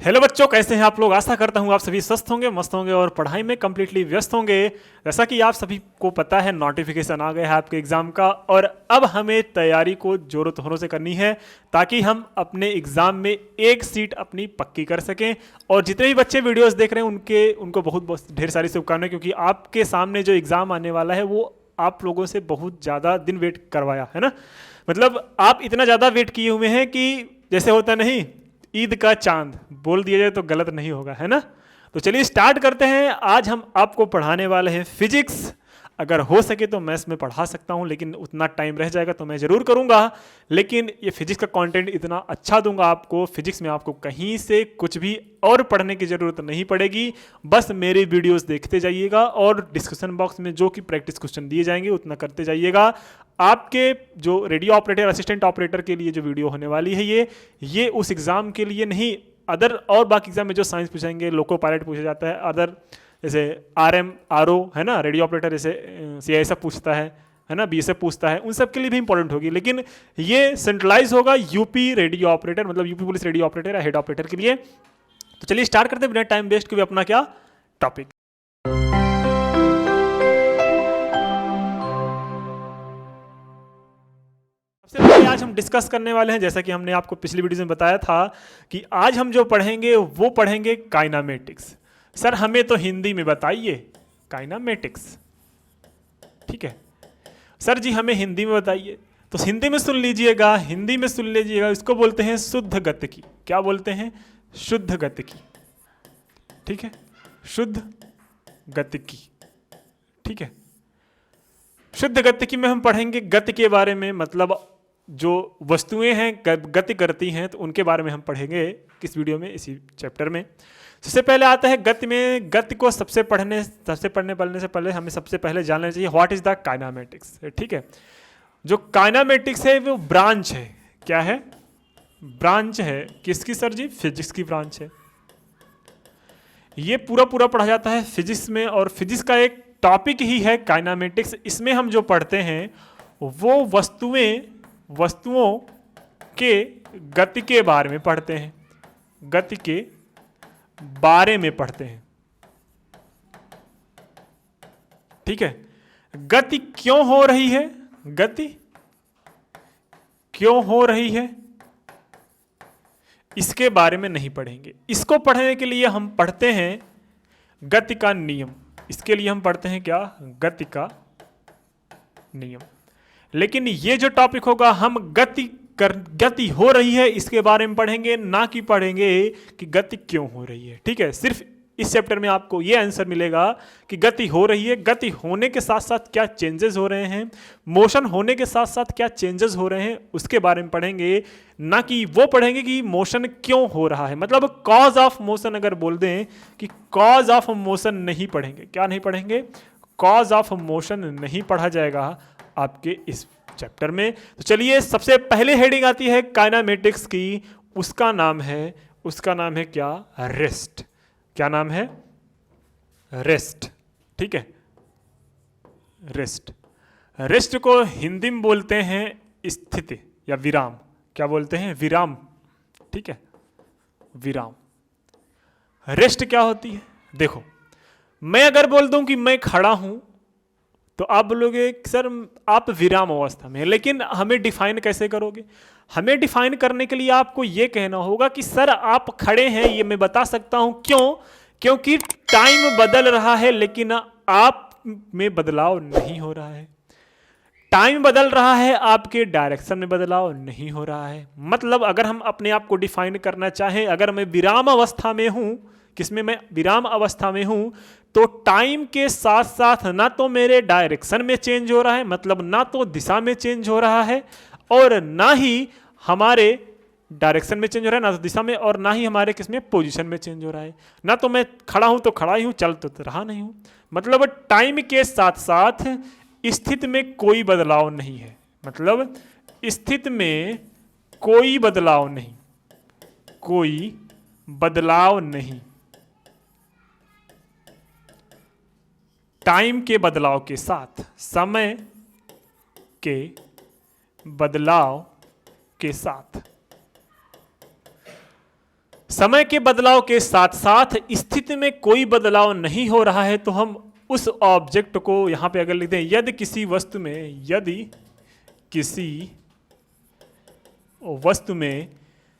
Hello बच्चों, कैसे हैं आप लोग। आशा करता हूं आप सभी स्वस्थ होंगे, मस्त होंगे और पढ़ाई में कंप्लीटली व्यस्त होंगे। जैसा कि आप सभी को पता है, नोटिफिकेशन आ गया है आपके एग्जाम का और अब हमें तैयारी को जोरों तोरों से करनी है ताकि हम अपने एग्जाम में एक सीट अपनी पक्की कर सकें। और जितने भी बच्चे वीडियोस देख रहे हैं उनको बहुत बहुत ढेर सारी शुभकामनाएं, क्योंकि आपके सामने जो एग्जाम आने वाला है वो आप लोगों से बहुत ज़्यादा दिन वेट करवाया है ना। मतलब आप इतना ज़्यादा वेट किए हुए हैं कि जैसे होता नहीं, ईद का चांद बोल दिया जाए तो गलत नहीं होगा, है ना। तो चलिए स्टार्ट करते हैं। आज हम आपको पढ़ाने वाले हैं फिजिक्स। अगर हो सके तो मैथ्स में पढ़ा सकता हूं, लेकिन उतना टाइम रह जाएगा तो मैं ज़रूर करूंगा। लेकिन ये फिजिक्स का कंटेंट इतना अच्छा दूंगा आपको, फिजिक्स में आपको कहीं से कुछ भी और पढ़ने की ज़रूरत नहीं पड़ेगी। बस मेरे वीडियोस देखते जाइएगा और डिस्कशन बॉक्स में जो कि प्रैक्टिस क्वेश्चन दिए जाएंगे उतना करते जाइएगा। आपके जो रेडियो ऑपरेटर, असिस्टेंट ऑपरेटर के लिए जो वीडियो होने वाली है ये उस एग्ज़ाम के लिए नहीं, अदर और बाकी एग्जाम में जो साइंस पूछेंगे, लोको पायलट पूछा जाता है, अदर जैसे RM RO है ना, रेडियो ऑपरेटर जैसे CISF पूछता है ना, BSF पूछता है, उन सब के लिए भी इंपॉर्टेंट होगी। लेकिन ये सेंट्रलाइज होगा यूपी रेडियो ऑपरेटर, मतलब यूपी पुलिस रेडियो ऑपरेटर या हेड ऑपरेटर के लिए। तो चलिए स्टार्ट करते हैं बिना टाइम वेस्ट के अपना क्या टॉपिक। सबसे पहले आज हम डिस्कस करने वाले हैं, जैसा कि हमने आपको पिछली वीडियो में बताया था कि आज हम जो पढ़ेंगे वो पढ़ेंगे काइनामेटिक्स। सर हमें तो हिंदी में बताइए काइनामेटिक्स, ठीक है सर जी, हमें हिंदी में बताइए। तो हिंदी में सुन लीजिएगा, हिंदी में सुन लीजिएगा। इसको बोलते हैं शुद्ध गतिकी। क्या बोलते हैं? शुद्ध गतिकी, ठीक है, शुद्ध गतिकी, ठीक है। शुद्ध गतिकी में हम पढ़ेंगे गति के बारे में, मतलब जो वस्तुएं हैं गति करती हैं तो उनके बारे में हम पढ़ेंगे किस वीडियो में, इसी चैप्टर में। सबसे पहले आता है गति में। गति को सबसे पढ़ने से पहले हमें सबसे पहले जानना चाहिए व्हाट इज द काइनामेटिक्स, ठीक है। जो काइनामेटिक्स है वो ब्रांच है। क्या है? ब्रांच है। किसकी सर जी? फिजिक्स की ब्रांच है। ये पूरा पढ़ा जाता है फिजिक्स में, और फिजिक्स का एक टॉपिक ही है काइनामेटिक्स। इसमें हम जो पढ़ते हैं वो वस्तुओं के गति के बारे में पढ़ते हैं, गति के बारे में पढ़ते हैं, ठीक है। गति क्यों हो रही है, गति क्यों हो रही है, इसके बारे में नहीं पढ़ेंगे। इसको पढ़ने के लिए हम पढ़ते हैं गति का नियम। इसके लिए हम पढ़ते हैं क्या? गति का नियम। लेकिन ये जो टॉपिक होगा, हम गति हो रही है इसके बारे में पढ़ेंगे, ना कि पढ़ेंगे कि गति क्यों हो रही है, ठीक है। सिर्फ इस चैप्टर में आपको ये आंसर मिलेगा कि गति हो रही है, गति होने के साथ साथ क्या चेंजेस हो रहे हैं, मोशन होने के साथ साथ क्या चेंजेस हो रहे हैं, उसके बारे में पढ़ेंगे। ना कि वो पढ़ेंगे कि मोशन क्यों हो रहा है, मतलब कॉज ऑफ मोशन अगर बोल दें कि कॉज ऑफ मोशन नहीं पढ़ेंगे। क्या नहीं पढ़ेंगे? कॉज ऑफ मोशन नहीं पढ़ा जाएगा आपके इस चैप्टर में। तो चलिए, सबसे पहले हेडिंग आती है काइनामेटिक्स की। उसका नाम है क्या? रेस्ट। क्या नाम है? रेस्ट, ठीक है। रेस्ट को हिंदी में बोलते हैं स्थिति या विराम। क्या बोलते हैं? विराम, ठीक है, विराम। रेस्ट क्या होती है? देखो, मैं अगर बोल दूं कि मैं खड़ा हूं तो आप बोलोगे सर आप विराम अवस्था में हैं, लेकिन हमें डिफाइन कैसे करोगे? हमें डिफाइन करने के लिए आपको यह कहना होगा कि सर आप खड़े हैं, ये मैं बता सकता हूं। क्यों? क्योंकि टाइम बदल रहा है लेकिन आप में बदलाव नहीं हो रहा है। टाइम बदल रहा है, आपके डायरेक्शन में बदलाव नहीं हो रहा है। मतलब अगर हम अपने आप को डिफाइन करना चाहें, अगर मैं विराम अवस्था में हूं, किसमें? मैं विराम अवस्था में हूं, तो टाइम के साथ साथ ना तो मेरे डायरेक्शन में चेंज हो रहा है, मतलब ना तो दिशा में चेंज हो रहा है, और ना ही हमारे डायरेक्शन में चेंज हो रहा है, ना तो दिशा में, और ना ही हमारे किसमें पोजीशन में चेंज हो रहा है। ना तो मैं खड़ा हूं तो खड़ा ही हूं, चल तो रहा नहीं हूं। मतलब टाइम के साथ साथ स्थिति में कोई बदलाव नहीं है। मतलब स्थिति में कोई बदलाव नहीं, कोई बदलाव नहीं। टाइम के बदलाव के साथ, समय के बदलाव के साथ समय के बदलाव के साथ साथ स्थिति में कोई बदलाव नहीं हो रहा है तो हम उस ऑब्जेक्ट को यहां पे अगर लिखते हैं, यदि किसी वस्तु में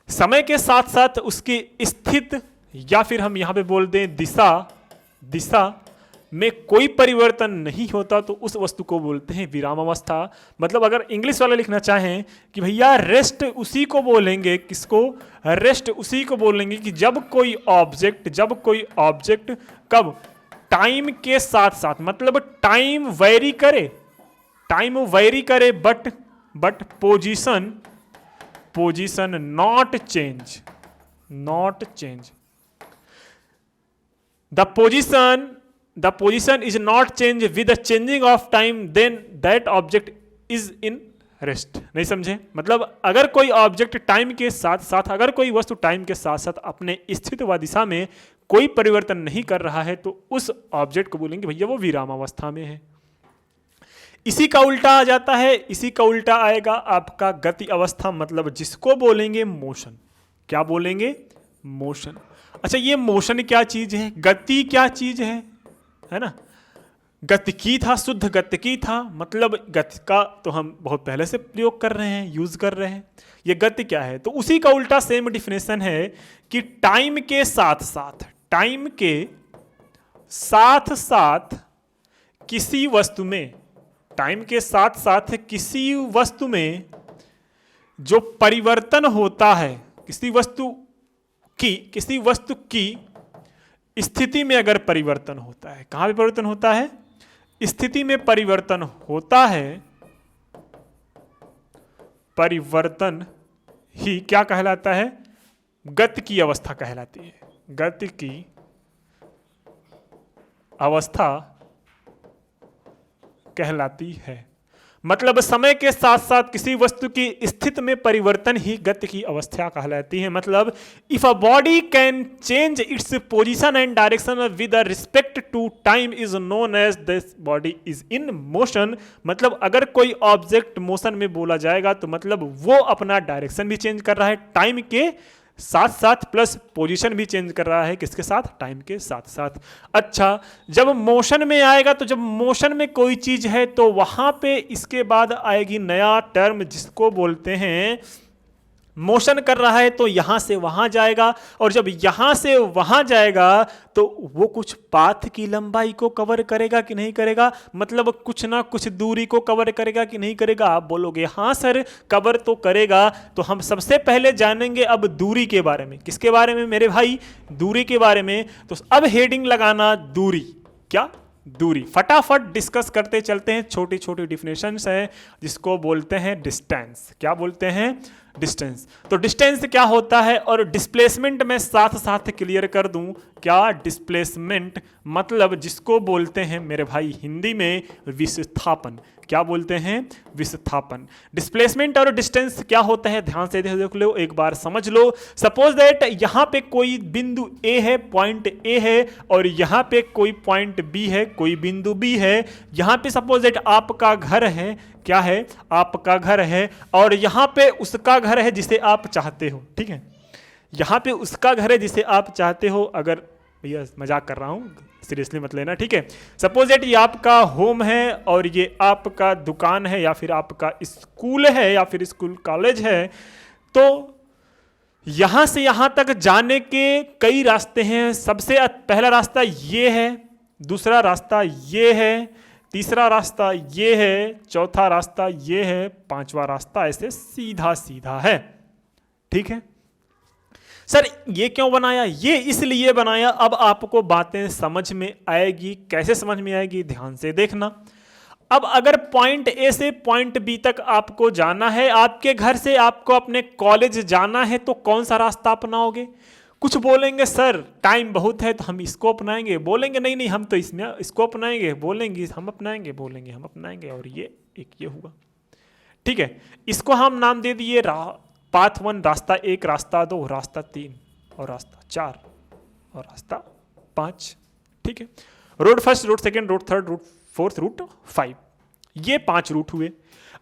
समय के साथ साथ उसकी स्थिति या फिर हम यहां पे बोल दें दिशा में कोई परिवर्तन नहीं होता तो उस वस्तु को बोलते हैं विरामावस्था। मतलब अगर इंग्लिश वाले लिखना चाहें कि भैया रेस्ट उसी को बोलेंगे, किसको? रेस्ट उसी को बोलेंगे कि जब कोई ऑब्जेक्ट कब? टाइम के साथ साथ, मतलब टाइम वेरी करे but position not change. The position is not changed with the changing of time, then that object is in rest। नहीं समझे? मतलब अगर कोई ऑब्जेक्ट टाइम के साथ साथ, अगर कोई वस्तु टाइम के साथ साथ अपने स्थिति व दिशा में कोई परिवर्तन नहीं कर रहा है तो उस ऑब्जेक्ट को बोलेंगे भैया वो विरामावस्था में है। इसी का उल्टा आ जाता है, इसी का उल्टा आएगा आपका गति अवस्था, मतलब जिसको बोलेंगे मोशन। क्या बोलेंगे? मोशन। अच्छा, ये मोशन क्या चीज है? गति क्या चीज है ना? गतिकी था, शुद्ध गतिकी था, मतलब गति का तो हम बहुत पहले से प्रयोग कर रहे हैं, यूज कर रहे हैं। ये गति क्या है? तो उसी का उल्टा सेम डिफिनेशन है कि टाइम के साथ साथ किसी वस्तु में जो परिवर्तन होता है, किसी वस्तु की स्थिति में अगर परिवर्तन होता है, कहां पे परिवर्तन होता है? स्थिति में परिवर्तन होता है। परिवर्तन ही क्या कहलाता है? गति की अवस्था कहलाती है। गति की अवस्था कहलाती है। मतलब समय के साथ साथ किसी वस्तु की स्थिति में परिवर्तन ही गति की अवस्था कहलाती है। मतलब if a body can change its position and direction with respect to time is known as this body is in motion. मतलब अगर कोई ऑब्जेक्ट मोशन में बोला जाएगा तो मतलब वो अपना डायरेक्शन भी चेंज कर रहा है टाइम के साथ साथ, प्लस पोजीशन भी चेंज कर रहा है। किसके साथ? टाइम के साथ साथ। अच्छा, जब मोशन में आएगा तो जब मोशन में कोई चीज है तो वहां पे इसके बाद आएगी नया टर्म जिसको बोलते हैं, मोशन कर रहा है तो यहां से वहां जाएगा, और जब यहां से वहां जाएगा तो वो कुछ पाथ की लंबाई को कवर करेगा कि नहीं करेगा? मतलब कुछ ना कुछ दूरी को कवर करेगा कि नहीं करेगा? आप बोलोगे हाँ सर कवर तो करेगा। तो हम सबसे पहले जानेंगे अब दूरी के बारे में। किसके बारे में मेरे भाई? दूरी के बारे में। तो अब हेडिंग लगाना दूरी। क्या? दूरी। फटाफट डिस्कस करते चलते हैं। छोटी छोटी डिफिनेशंस है जिसको बोलते हैं डिस्टेंस। क्या बोलते हैं? डिस्टेंस। तो डिस्टेंस क्या होता है और डिस्प्लेसमेंट में साथ साथ क्लियर कर दूं। क्या? डिस्प्लेसमेंट मतलब जिसको बोलते हैं मेरे भाई हिंदी में विस्थापन। क्या बोलते हैं? विस्थापन। डिस्प्लेसमेंट और डिस्टेंस क्या होता है? ध्यान से देख लो, एक बार समझ लो। सपोज दैट यहां पे कोई बिंदु ए है, पॉइंट ए है, और यहां पे कोई पॉइंट बी है, कोई बिंदु बी है। यहां पे सपोज दैट आपका घर है। क्या है? आपका घर है, और यहां पे उसका घर है जिसे आप चाहते हो। ठीक है, यहां पे उसका घर है जिसे आप चाहते हो। अगर भैया मजाक कर रहा हूं, सीरियसली मत लेना, ठीक है। सपोज दैट ये आपका होम है और ये आपका दुकान है या फिर आपका स्कूल है या फिर स्कूल कॉलेज है। तो यहां से यहां तक जाने के कई रास्ते हैं। सबसे पहला रास्ता ये है, दूसरा रास्ता ये है, तीसरा रास्ता ये है, चौथा रास्ता ये है, पांचवा रास्ता ऐसे सीधा सीधा है। ठीक है सर, ये क्यों बनाया? ये इसलिए बनाया, अब आपको बातें समझ में आएगी। कैसे समझ में आएगी? ध्यान से देखना। अब अगर पॉइंट ए से पॉइंट बी तक आपको जाना है, आपके घर से आपको अपने कॉलेज जाना है, तो कौन सा रास्ता अपनाओगे? कुछ बोलेंगे सर टाइम बहुत है तो हम इसको अपनाएंगे, बोलेंगे नहीं नहीं हम तो इसको अपनाएंगे, बोलेंगे हम अपनाएंगे, बोलेंगे हम अपनाएंगे, और ये एक ये हुआ। ठीक है, इसको हम नाम दे दिए पाथ 1, रास्ता 1, रास्ता 2, रास्ता 3, और रास्ता 4, और रास्ता 5। ठीक है, road first, road second, road third, road fourth, route 5। ये 5 रूट हुए।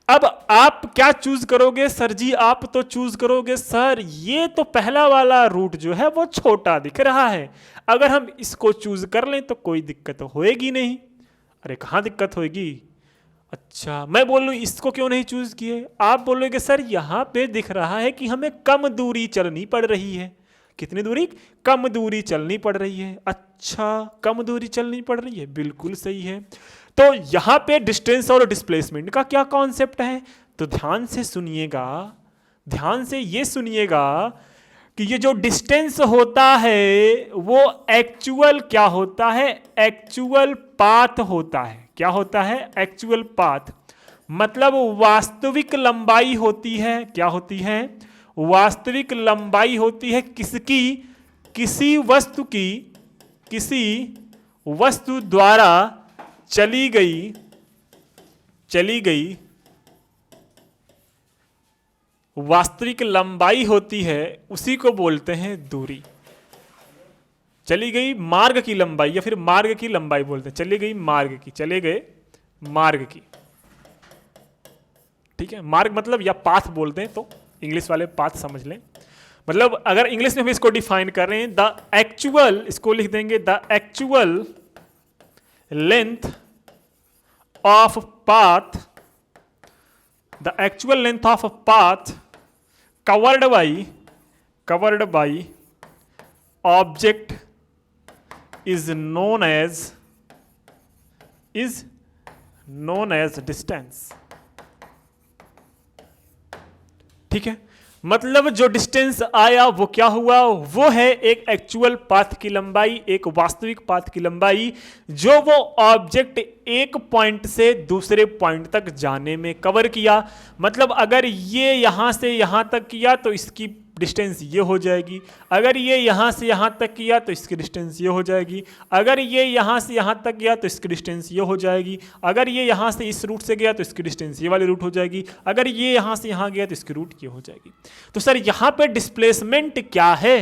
अब आप क्या चूज करोगे सर जी? आप तो चूज करोगे सर ये तो पहला वाला रूट जो है वो छोटा दिख रहा है, अगर हम इसको चूज कर लें तो कोई दिक्कत होएगी नहीं। अरे कहाँ दिक्कत होएगी? अच्छा मैं बोल लूँ इसको क्यों नहीं चूज किए? आप बोलोगे सर यहाँ पे दिख रहा है कि हमें कम दूरी चलनी पड़ रही है। कितनी दूरी? कम दूरी चलनी पड़ रही है। अच्छा कम दूरी चलनी पड़ रही है, बिल्कुल सही है। तो यहां पे डिस्टेंस और डिस्प्लेसमेंट का क्या कॉन्सेप्ट है? तो ध्यान से सुनिएगा, ध्यान से ये सुनिएगा कि ये जो डिस्टेंस होता है वो एक्चुअल क्या होता है? एक्चुअल पाथ होता है। क्या होता है? एक्चुअल पाथ, मतलब वास्तविक लंबाई होती है। क्या होती है? वास्तविक लंबाई होती है किसकी? किसी वस्तु की, किसी वस्तु द्वारा चली गई वास्तविक लंबाई होती है, उसी को बोलते हैं दूरी। चली गई मार्ग की लंबाई या फिर मार्ग की लंबाई बोलते हैं। चली गई मार्ग की, चले गए मार्ग की, ठीक है। मार्ग मतलब या पाथ बोलते हैं, तो इंग्लिश वाले पाथ समझ लें। मतलब अगर इंग्लिश में भी इसको डिफाइन कर रहे हैं, द एक्चुअल, इसको लिख देंगे the actual length of path, the actual length of path covered by object is known as distance. ठीक है, मतलब जो डिस्टेंस आया वो क्या हुआ? वो है एक एक्चुअल पाथ की लंबाई, एक वास्तविक पाथ की लंबाई, जो वो ऑब्जेक्ट एक पॉइंट से दूसरे पॉइंट तक जाने में कवर किया। मतलब अगर ये यहां से यहां तक किया तो इसकी डिस्टेंस ये हो जाएगी, अगर ये यहां से यहां तक किया तो इसकी डिस्टेंस ये हो जाएगी, अगर ये यहां से यहां तक गया तो इसकी डिस्टेंस ये हो जाएगी, अगर ये यहां से इस रूट से गया तो इसकी डिस्टेंस ये वाली रूट हो जाएगी, अगर ये यहां से यहां गया तो इसकी रूट ये हो जाएगी। तो सर यहां पे डिस्प्लेसमेंट क्या है?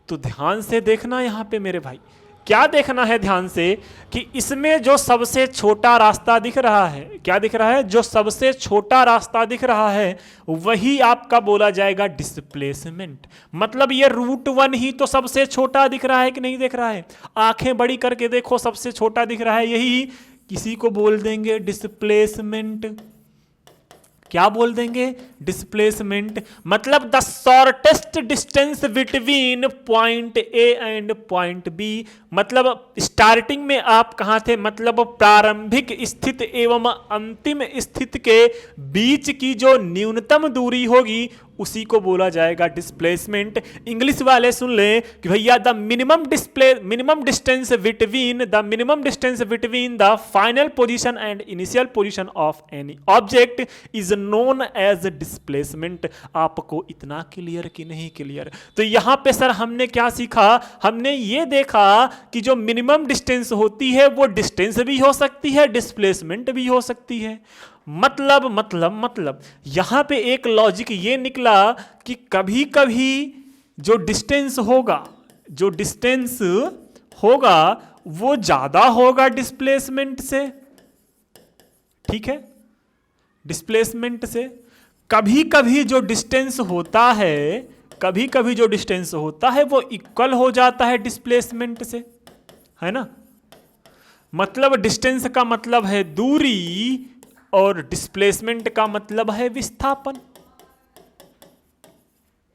तो ध्यान से देखना यहां पे मेरे भाई, क्या देखना है ध्यान से कि इसमें जो सबसे छोटा रास्ता दिख रहा है, क्या दिख रहा है? जो सबसे छोटा रास्ता दिख रहा है वही आपका बोला जाएगा डिस्प्लेसमेंट। मतलब ये रूट 1 ही तो सबसे छोटा दिख रहा है कि नहीं दिख रहा है? आंखें बड़ी करके देखो, सबसे छोटा दिख रहा है, यही किसी को बोल देंगे डिस्प्लेसमेंट। क्या बोल देंगे? डिस्प्लेसमेंट। मतलब the shortest distance between point A and point B. मतलब स्टार्टिंग में आप कहां थे? मतलब प्रारंभिक स्थिति एवं अंतिम स्थिति के बीच की जो न्यूनतम दूरी होगी उसी को बोला जाएगा डिस्प्लेसमेंट। इंग्लिश वाले सुन लें कि भैया the minimum distance between the final position and initial position of any object is known as displacement. आपको इतना क्लियर कि नहीं क्लियर? तो यहां पे सर हमने क्या सीखा? हमने ये देखा कि जो मिनिमम डिस्टेंस होती है वो डिस्टेंस भी हो सकती है, डिस्प्लेसमेंट भी हो सकती है। मतलब यहां पे एक लॉजिक ये निकला कि कभी कभी जो डिस्टेंस होगा वो ज्यादा होगा डिस्प्लेसमेंट से। ठीक है, डिस्प्लेसमेंट से। कभी कभी जो डिस्टेंस होता है वो इक्वल हो जाता है डिस्प्लेसमेंट से, है ना। मतलब डिस्टेंस का मतलब है दूरी और डिस्प्लेसमेंट का मतलब है विस्थापन।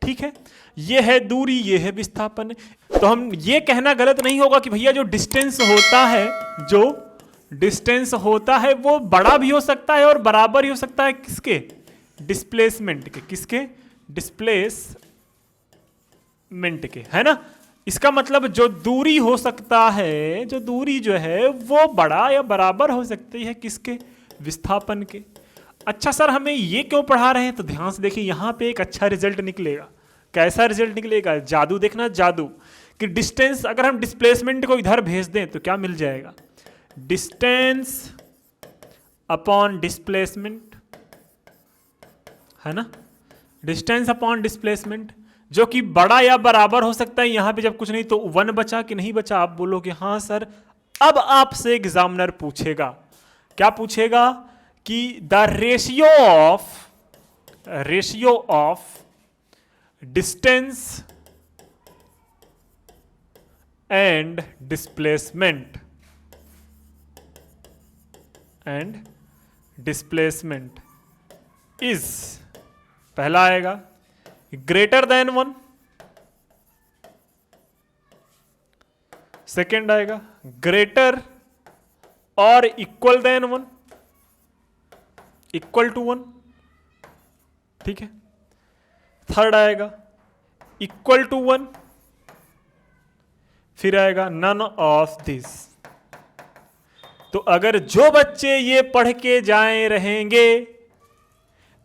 ठीक है, ये है दूरी, ये है विस्थापन। तो हम ये कहना गलत नहीं होगा कि भैया जो डिस्टेंस होता है वो बड़ा भी हो सकता है और बराबर ही हो सकता है किसके? डिस्प्लेसमेंट के। किसके? डिस्प्लेसमेंट के, है ना। इसका मतलब जो दूरी हो सकता है, जो दूरी जो है वो बड़ा या बराबर हो सकती है किसके? विस्थापन के। अच्छा सर हमें ये क्यों पढ़ा रहे हैं? तो ध्यान से देखिए, यहां पे एक अच्छा रिजल्ट निकलेगा। कैसा रिजल्ट निकलेगा? जादू देखना, जादू। कि डिस्टेंस अगर हम डिस्प्लेसमेंट को इधर भेज दें तो क्या मिल जाएगा? डिस्टेंस अपॉन डिस्प्लेसमेंट, है ना। डिस्टेंस अपॉन डिस्प्लेसमेंट जो कि बड़ा या बराबर हो सकता है। यहां पे जब कुछ नहीं तो 1 बचा कि नहीं बचा? आप बोलोगे हाँ सर। अब आपसे एग्जामिनर पूछेगा, क्या पूछेगा? कि the ratio of distance and displacement is, पहला आएगा ग्रेटर देन 1, सेकेंड आएगा ग्रेटर और इक्वल देन 1, इक्वल टू 1, ठीक है। थर्ड आएगा इक्वल टू 1, फिर आएगा नन ऑफ दिस। तो अगर जो बच्चे ये पढ़ के जाए रहेंगे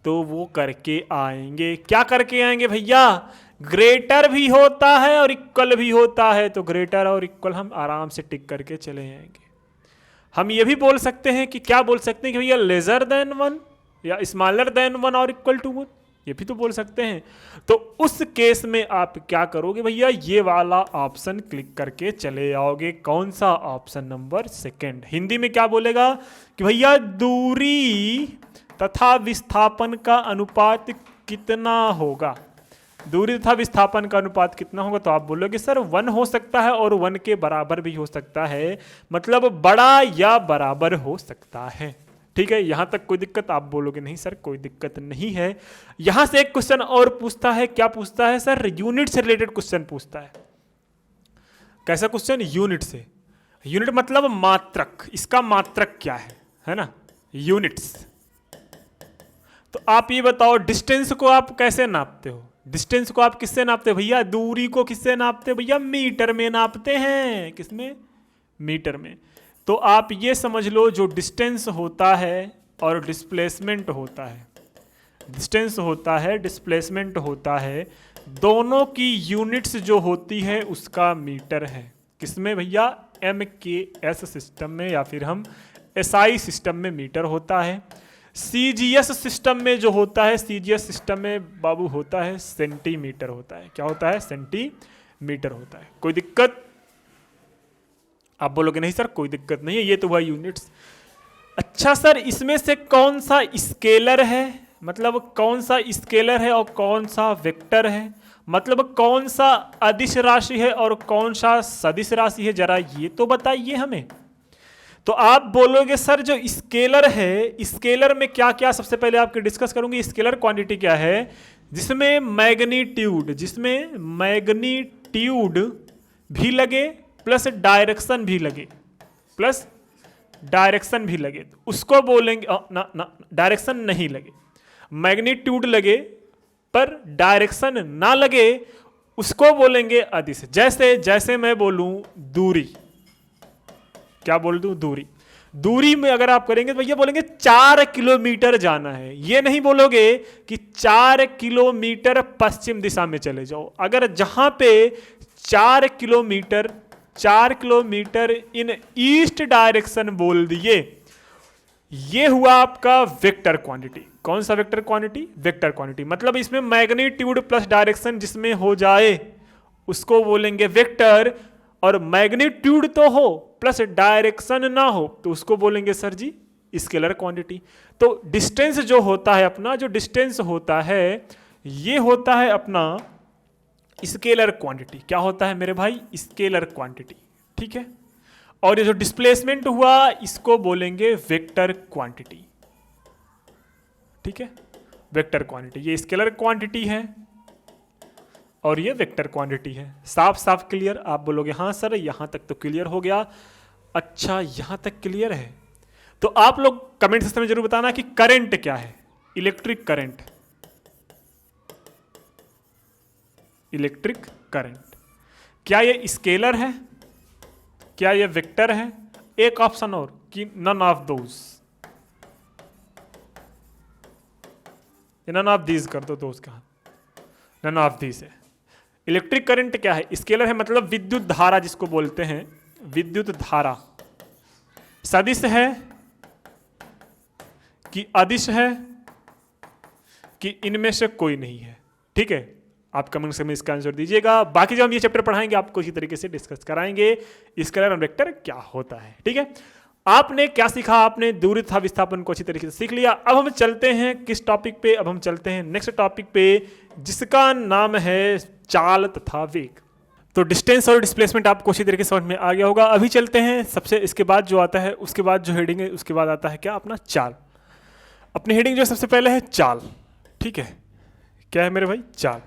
तो वो करके आएंगे। क्या करके आएंगे भैया? ग्रेटर भी होता है और इक्वल भी होता है, तो ग्रेटर और इक्वल हम आराम से टिक करके चले जाएंगे। हम ये भी बोल सकते हैं कि क्या बोल सकते हैं कि भैया लेजर देन 1 या स्मॉलर देन 1 और इक्वल टू 1, ये भी तो बोल सकते हैं। तो उस केस में आप क्या करोगे भैया? ये वाला ऑप्शन क्लिक करके चले आओगे। कौन सा ऑप्शन? Number second. हिंदी में क्या बोलेगा कि भैया दूरी तथा विस्थापन का अनुपात कितना होगा? दूरी तथा विस्थापन का अनुपात कितना होगा? तो आप बोलोगे सर 1 हो सकता है और 1 के बराबर भी हो सकता है, मतलब बड़ा या बराबर हो सकता है। ठीक है, यहां तक कोई दिक्कत? आप बोलोगे नहीं सर कोई दिक्कत नहीं है। यहां से एक क्वेश्चन और पूछता है। क्या पूछता है सर? यूनिट से रिलेटेड क्वेश्चन पूछता है। कैसा क्वेश्चन? यूनिट से। यूनिट मतलब मात्रक। इसका मात्रक क्या है ना? यूनिट्स। तो आप ये बताओ डिस्टेंस को आप कैसे नापते हो? डिस्टेंस को आप किससे नापते हो भैया? दूरी को किससे नापते हो भैया? मीटर में नापते हैं। किसमें? मीटर में। तो आप ये समझ लो जो डिस्टेंस होता है और डिस्प्लेसमेंट होता है, डिस्टेंस होता है, डिस्प्लेसमेंट होता है, दोनों की यूनिट्स जो होती है उसका मीटर है। किसमें भैया? MKS सिस्टम में या फिर हम SI सिस्टम में मीटर होता है। CGS सिस्टम में जो होता है, CGS सिस्टम में बाबू होता है सेंटीमीटर होता है। क्या होता है? सेंटीमीटर होता है। कोई दिक्कत? आप बोलोगे नहीं सर कोई दिक्कत नहीं है, ये तो हुआ यूनिट्स। अच्छा सर इसमें से कौन सा स्केलर है? मतलब कौन सा स्केलर है और कौन सा वेक्टर है? मतलब कौन सा अदिश राशि है और कौन सा सदिश राशि है, जरा ये तो बताइए हमें। तो आप बोलोगे सर जो स्केलर है, स्केलर में क्या क्या सबसे पहले आपके डिस्कस करूंगी। स्केलर क्वांटिटी क्या है? जिसमें मैग्नीट्यूड भी लगे प्लस डायरेक्शन भी लगे, तो उसको बोलेंगे डायरेक्शन नहीं लगे, मैग्नीट्यूड लगे पर डायरेक्शन ना लगे, उसको बोलेंगे अदिश। जैसे मैं बोलूं दूरी, क्या बोल दूं? दूरी में अगर आप करेंगे तो भैया बोलेंगे 4 किलोमीटर जाना है। ये नहीं बोलोगे कि 4 किलोमीटर पश्चिम दिशा में चले जाओ। अगर जहां पे 4 किलोमीटर इन ईस्ट डायरेक्शन बोल दिए, ये हुआ आपका वेक्टर क्वांटिटी। कौन सा वेक्टर क्वांटिटी? Vector quantity. मतलब इसमें मैग्नीट्यूड प्लस डायरेक्शन जिसमें हो जाए उसको बोलेंगे वेक्टर, और मैग्नीट्यूड तो हो प्लस डायरेक्शन ना हो तो उसको बोलेंगे सर जी स्केलर क्वांटिटी। तो डिस्टेंस जो होता है अपना, जो डिस्टेंस होता है ये होता है अपना स्केलर क्वांटिटी। क्या होता है मेरे भाई? Scalar quantity. ठीक है, और ये जो डिस्प्लेसमेंट हुआ इसको बोलेंगे वेक्टर क्वांटिटी। ठीक है, वेक्टर क्वांटिटी। ये स्केलर क्वांटिटी है और ये वेक्टर क्वांटिटी है। साफ साफ क्लियर? आप बोलोगे हाँ सर यहां तक तो क्लियर हो गया। अच्छा यहां तक क्लियर है तो आप लोग कमेंट सेक्शन में जरूर बताना कि करंट क्या है। इलेक्ट्रिक करंट, इलेक्ट्रिक करंट क्या ये स्केलर है? क्या ये वेक्टर है? एक ऑप्शन और कि none of those, none of these कर दो। दोज का नन ऑफ दीज है। इलेक्ट्रिक करंट क्या है? स्केलर है, मतलब विद्युत धारा जिसको बोलते हैं, विद्युत धारा। सदिश है कि अदिश है कि इनमें से कोई नहीं है? ठीक है, आप कमेंट सेक्शन में इसका आंसर दीजिएगा। बाकी जब हम ये चैप्टर पढ़ाएंगे आपको इसी तरीके से डिस्कस कराएंगे स्केलर और वेक्टर क्या होता है। ठीक है, आपने क्या सीखा? आपने दूरी तथा विस्थापन को अच्छी तरीके से सीख लिया। अब हम चलते हैं किस टॉपिक पे? अब हम चलते हैं नेक्स्ट टॉपिक पे, जिसका नाम है चाल तथा वेग। तो डिस्टेंस और डिस्प्लेसमेंट आपको अच्छी तरीके से समझ में आ गया होगा। अभी चलते हैं सबसे इसके बाद जो आता है, उसके बाद जो हेडिंग है, उसके बाद आता है क्या? अपना चाल। अपनी हेडिंग जो सबसे पहले है चाल, ठीक है? क्या है मेरे भाई? चाल,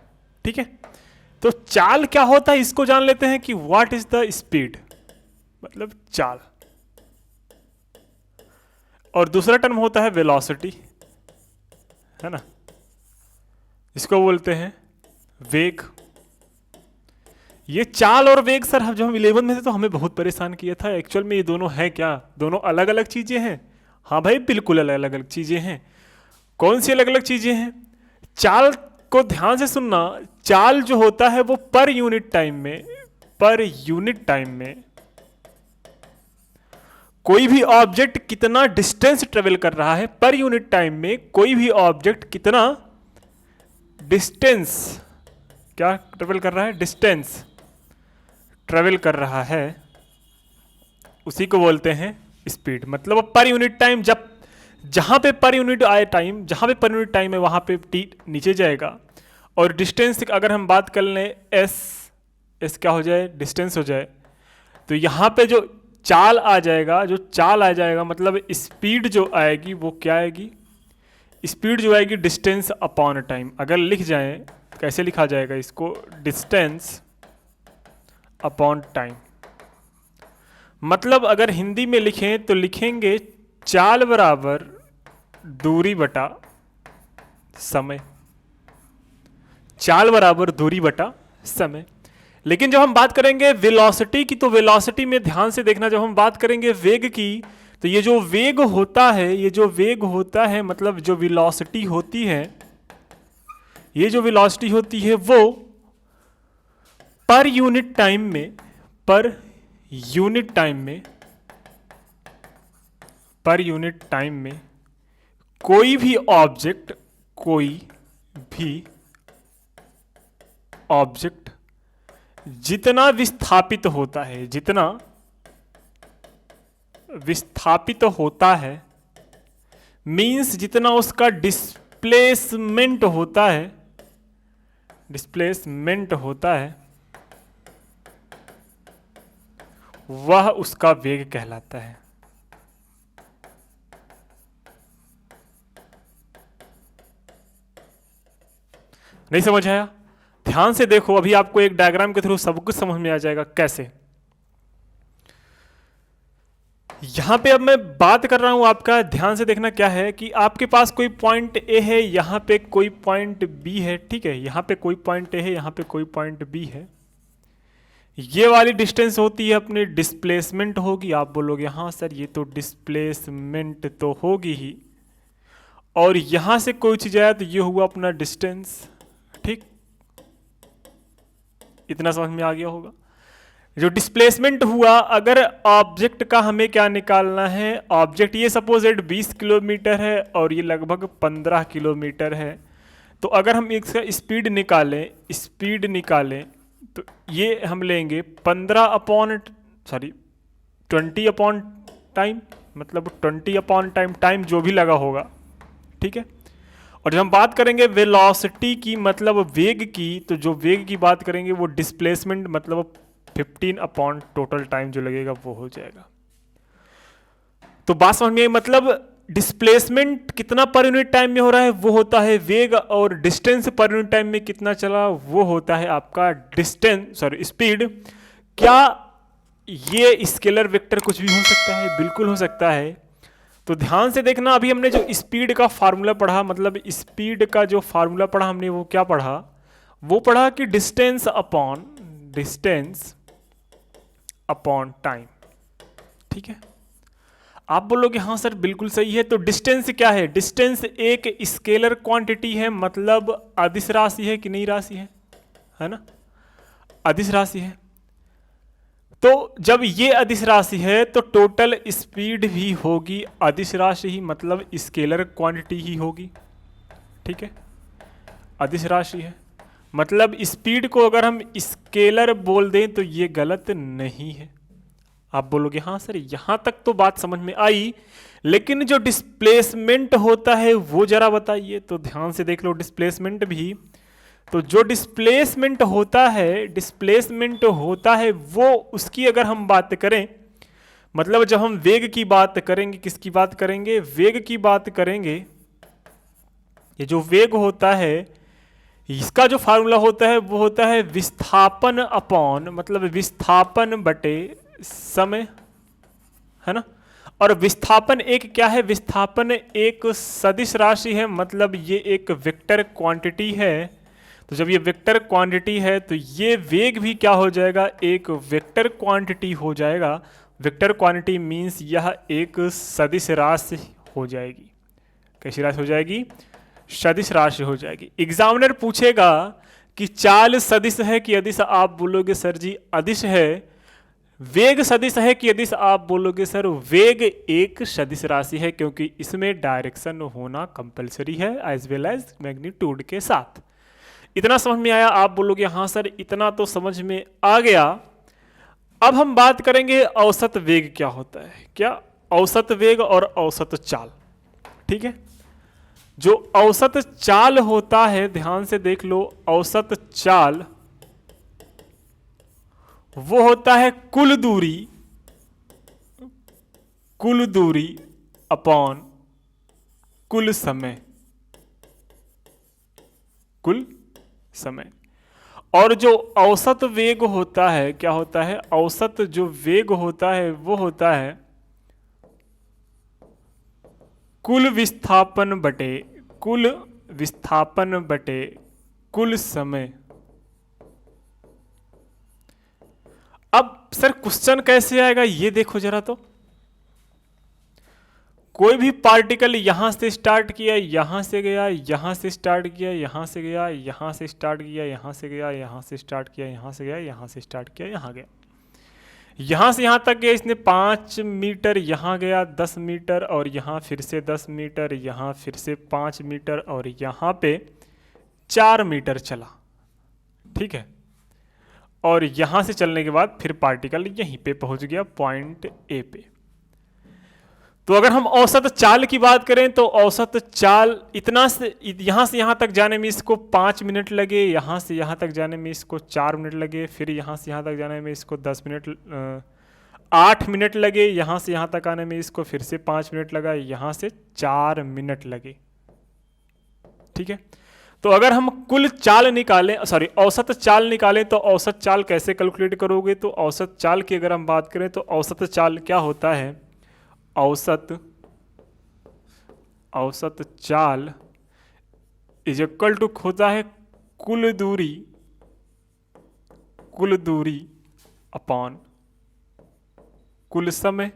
ठीक है। तो चाल क्या होता है इसको जान लेते हैं कि व्हाट इज द स्पीड, मतलब चाल। और दूसरा टर्म होता है वेलोसिटी, है ना, इसको बोलते हैं वेग। ये चाल और वेग सर जब हम 11 में थे तो हमें बहुत परेशान किया था। एक्चुअल में ये दोनों है क्या? दोनों अलग अलग चीजें हैं? हाँ भाई, बिल्कुल अलग अलग चीजें हैं। कौन सी अलग अलग चीजें हैं? चाल को ध्यान से सुनना। चाल जो होता है वो पर यूनिट टाइम में कोई भी ऑब्जेक्ट कितना डिस्टेंस ट्रेवल कर रहा है, पर यूनिट टाइम में कोई भी ऑब्जेक्ट कितना डिस्टेंस क्या ट्रेवल कर रहा है, डिस्टेंस ट्रेवल कर रहा है, उसी को बोलते हैं स्पीड। मतलब पर यूनिट टाइम, जब जहां पे पर यूनिट आए टाइम, जहां पे पर यूनिट टाइम है वहां पे टी नीचे जाएगा। और डिस्टेंस अगर हम बात कर लें, एस क्या हो जाए, डिस्टेंस हो जाए, तो यहां पे जो चाल आ जाएगा, मतलब स्पीड जो आएगी वो क्या आएगी? स्पीड जो आएगी डिस्टेंस अपॉन टाइम। अगर लिख जाए, कैसे लिखा जाएगा इसको? Distance upon time. मतलब अगर हिंदी में लिखें तो लिखेंगे चाल बराबर दूरी बटा समय। चाल बराबर दूरी बटा समय। लेकिन जब हम बात करेंगे वेलोसिटी की, तो वेलोसिटी में ध्यान से देखना, जब हम बात करेंगे वेग की, तो ये जो वेग होता है, मतलब जो वेलोसिटी होती है, ये जो वेलोसिटी होती है वो पर यूनिट टाइम में कोई भी ऑब्जेक्ट जितना विस्थापित होता है, मींस जितना उसका डिस्प्लेसमेंट होता है, वह उसका वेग कहलाता है। नहीं समझ आया? ध्यान से देखो, अभी आपको एक डायग्राम के थ्रू सब कुछ समझ में आ जाएगा कैसे। यहां पे अब मैं बात कर रहा हूं, आपका ध्यान से देखना क्या है कि आपके पास कोई पॉइंट ए है, यहां पे कोई पॉइंट बी है, ठीक है? यहां पे कोई पॉइंट ए है, यहां पे कोई पॉइंट बी है। ये वाली डिस्टेंस होती है अपनी डिस्प्लेसमेंट होगी। आप बोलोगे हाँ सर ये तो डिस्प्लेसमेंट तो होगी ही, और यहां से कोई चीज आया तो ये हुआ अपना डिस्टेंस, ठीक? इतना समझ में आ गया होगा। जो डिस्प्लेसमेंट हुआ, अगर ऑब्जेक्ट का हमें क्या निकालना है, ऑब्जेक्ट ये सपोजेड 20 किलोमीटर है और ये लगभग 15 किलोमीटर है, तो अगर हम इसका स्पीड निकालें तो ये हम लेंगे 20 अपॉन टाइम, मतलब 20 अपॉन टाइम जो भी लगा होगा, ठीक है? और जब हम बात करेंगे वेलोसिटी की, मतलब वेग की, तो जो वेग की बात करेंगे वो डिस्प्लेसमेंट, मतलब 15 अपॉन टोटल टाइम जो लगेगा वो हो जाएगा। तो बात समझ में आई? मतलब डिस्प्लेसमेंट कितना पर यूनिट टाइम में हो रहा है वो होता है वेग, और डिस्टेंस पर यूनिट टाइम में कितना चला वो होता है आपका स्पीड। क्या ये स्केलर वेक्टर कुछ भी हो सकता है? बिल्कुल हो सकता है। तो ध्यान से देखना, अभी हमने जो स्पीड का फार्मूला पढ़ा, मतलब स्पीड का जो फार्मूला पढ़ा हमने, वो क्या पढ़ा? वो पढ़ा कि डिस्टेंस अपॉन टाइम, ठीक है? आप बोलोगे हाँ सर बिल्कुल सही है। तो डिस्टेंस क्या है? डिस्टेंस एक स्केलर क्वांटिटी है, मतलब अदिश राशि है कि नहीं राशि है ना? अदिश राशि है। तो जब ये अदिश राशि है तो टोटल स्पीड भी होगी अदिश राशि ही, मतलब स्केलर क्वांटिटी ही होगी, ठीक है? अदिश राशि है, मतलब स्पीड को अगर हम स्केलर बोल दें तो ये गलत नहीं है। आप बोलोगे हाँ सर यहां तक तो बात समझ में आई, लेकिन जो डिस्प्लेसमेंट होता है वो जरा बताइए। तो ध्यान से देख लो डिस्प्लेसमेंट भी। तो जो डिस्प्लेसमेंट होता है वो उसकी अगर हम बात करें, मतलब जब हम वेग की बात करेंगे, किसकी बात करेंगे, वेग की बात करेंगे। ये जो वेग होता है इसका जो फार्मूला होता है वो होता है विस्थापन अपॉन, मतलब विस्थापन बटे समय, है ना। और विस्थापन एक क्या है, विस्थापन एक सदिश राशि है, मतलब ये एक वेक्टर क्वांटिटी है। तो जब ये वेक्टर क्वांटिटी है तो ये वेग भी क्या हो जाएगा, एक वेक्टर क्वांटिटी हो जाएगा। वेक्टर क्वांटिटी मीन्स यह एक सदिश राशि हो जाएगी। कैसी राशि हो जाएगी, सदिश राशि हो जाएगी। एग्जामिनर पूछेगा कि चाल सदिश है कि अदिश, आप बोलोगे सर जी अदिश है। वेग सदिश है कि अदिश, आप बोलोगे सर वेग एक सदिश राशि है, क्योंकि इसमें डायरेक्शन होना कंपलसरी है एज वेल एज मैग्नीट्यूड के साथ। इतना समझ में आया, आप बोलोगे हाँ सर इतना तो समझ में आ गया। अब हम बात करेंगे औसत वेग क्या होता है, क्या औसत वेग और औसत चाल। ठीक है, जो औसत चाल होता है ध्यान से देख लो, औसत चाल वो होता है कुल दूरी अपॉन कुल समय, और जो औसत वेग होता है क्या होता है, औसत जो वेग होता है वो होता है कुल विस्थापन बटे कुल समय। अब सर क्वेश्चन कैसे आएगा ये देखो जरा। तो कोई भी पार्टिकल यहां से स्टार्ट किया, यहां से गया, यहां से स्टार्ट किया, यहां से गया, यहां से स्टार्ट किया, यहां से गया, यहां से स्टार्ट किया, यहां से गया, यहां से स्टार्ट किया, यहां गया, यहां से यहां तक गया। इसने 5 मीटर, यहां गया 10 मीटर, और यहां फिर से 10 मीटर, यहां फिर से 5 मीटर, और यहां पे 4 मीटर चला। ठीक है, और यहां से चलने के बाद फिर पार्टिकल यहीं पे पहुंच गया पॉइंट ए पे। तो अगर हम औसत चाल की बात करें तो औसत चाल इतना से यहां तक जाने में इसको 5 मिनट लगे, यहां से यहां तक जाने में इसको 4 मिनट लगे, फिर यहां से यहां तक जाने में इसको 8 मिनट लगे, यहां से यहां तक आने में इसको फिर से 5 मिनट लगा, यहां से 4 मिनट लगे। ठीक है, तो अगर हम कुल चाल निकालें, सॉरी औसत चाल निकालें, तो औसत चाल कैसे कैलकुलेट करोगे। तो औसत चाल की अगर हम बात करें तो औसत चाल क्या होता है, औसत चाल इज इक्वल टू होता है कुल दूरी अपॉन कुल समय।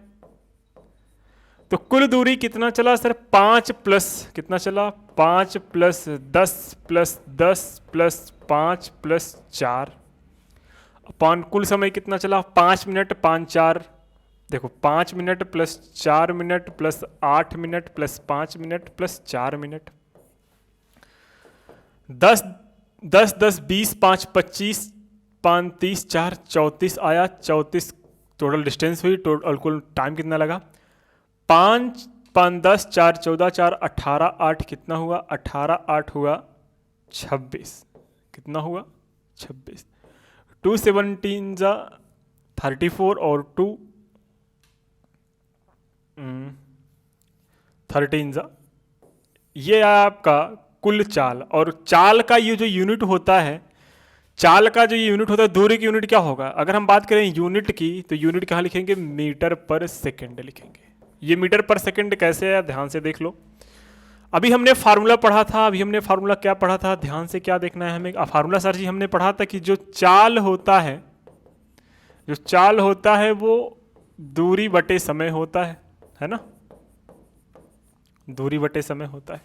तो कुल दूरी कितना चला सर, 5 प्लस कितना चला, 5 plus 10 plus 10 plus 5 plus 4 upon कुल समय कितना चला, 5 मिनट 5 4, देखो 5 minute plus 4 minute plus 8 minute plus 5 minute plus 4 minute, 10 10 10 20 5 25 5 30 4 34 आया, 34 टोटल डिस्टेंस हुई। टोटल कुल टाइम कितना लगा, 5 5 10 4 14 4 18 8 कितना हुआ, 18 8 हुआ 26, कितना हुआ 26, 2 17 जा 34 और 2 13 जा, ये आया आपका कुल चाल। और चाल का ये जो यूनिट होता है, चाल का जो यूनिट होता है, दूरी की यूनिट क्या होगा। अगर हम बात करें यूनिट की तो यूनिट कहाँ लिखेंगे, मीटर पर सेकंड लिखेंगे। ये मीटर पर सेकंड कैसे है, ध्यान से देख लो। अभी हमने फार्मूला पढ़ा था, क्या पढ़ा था, ध्यान से क्या देखना है हमें। फार्मूला सर जी हमने पढ़ा था कि जो चाल होता है वो दूरी बटे समय होता है ना, दूरी बटे समय होता है।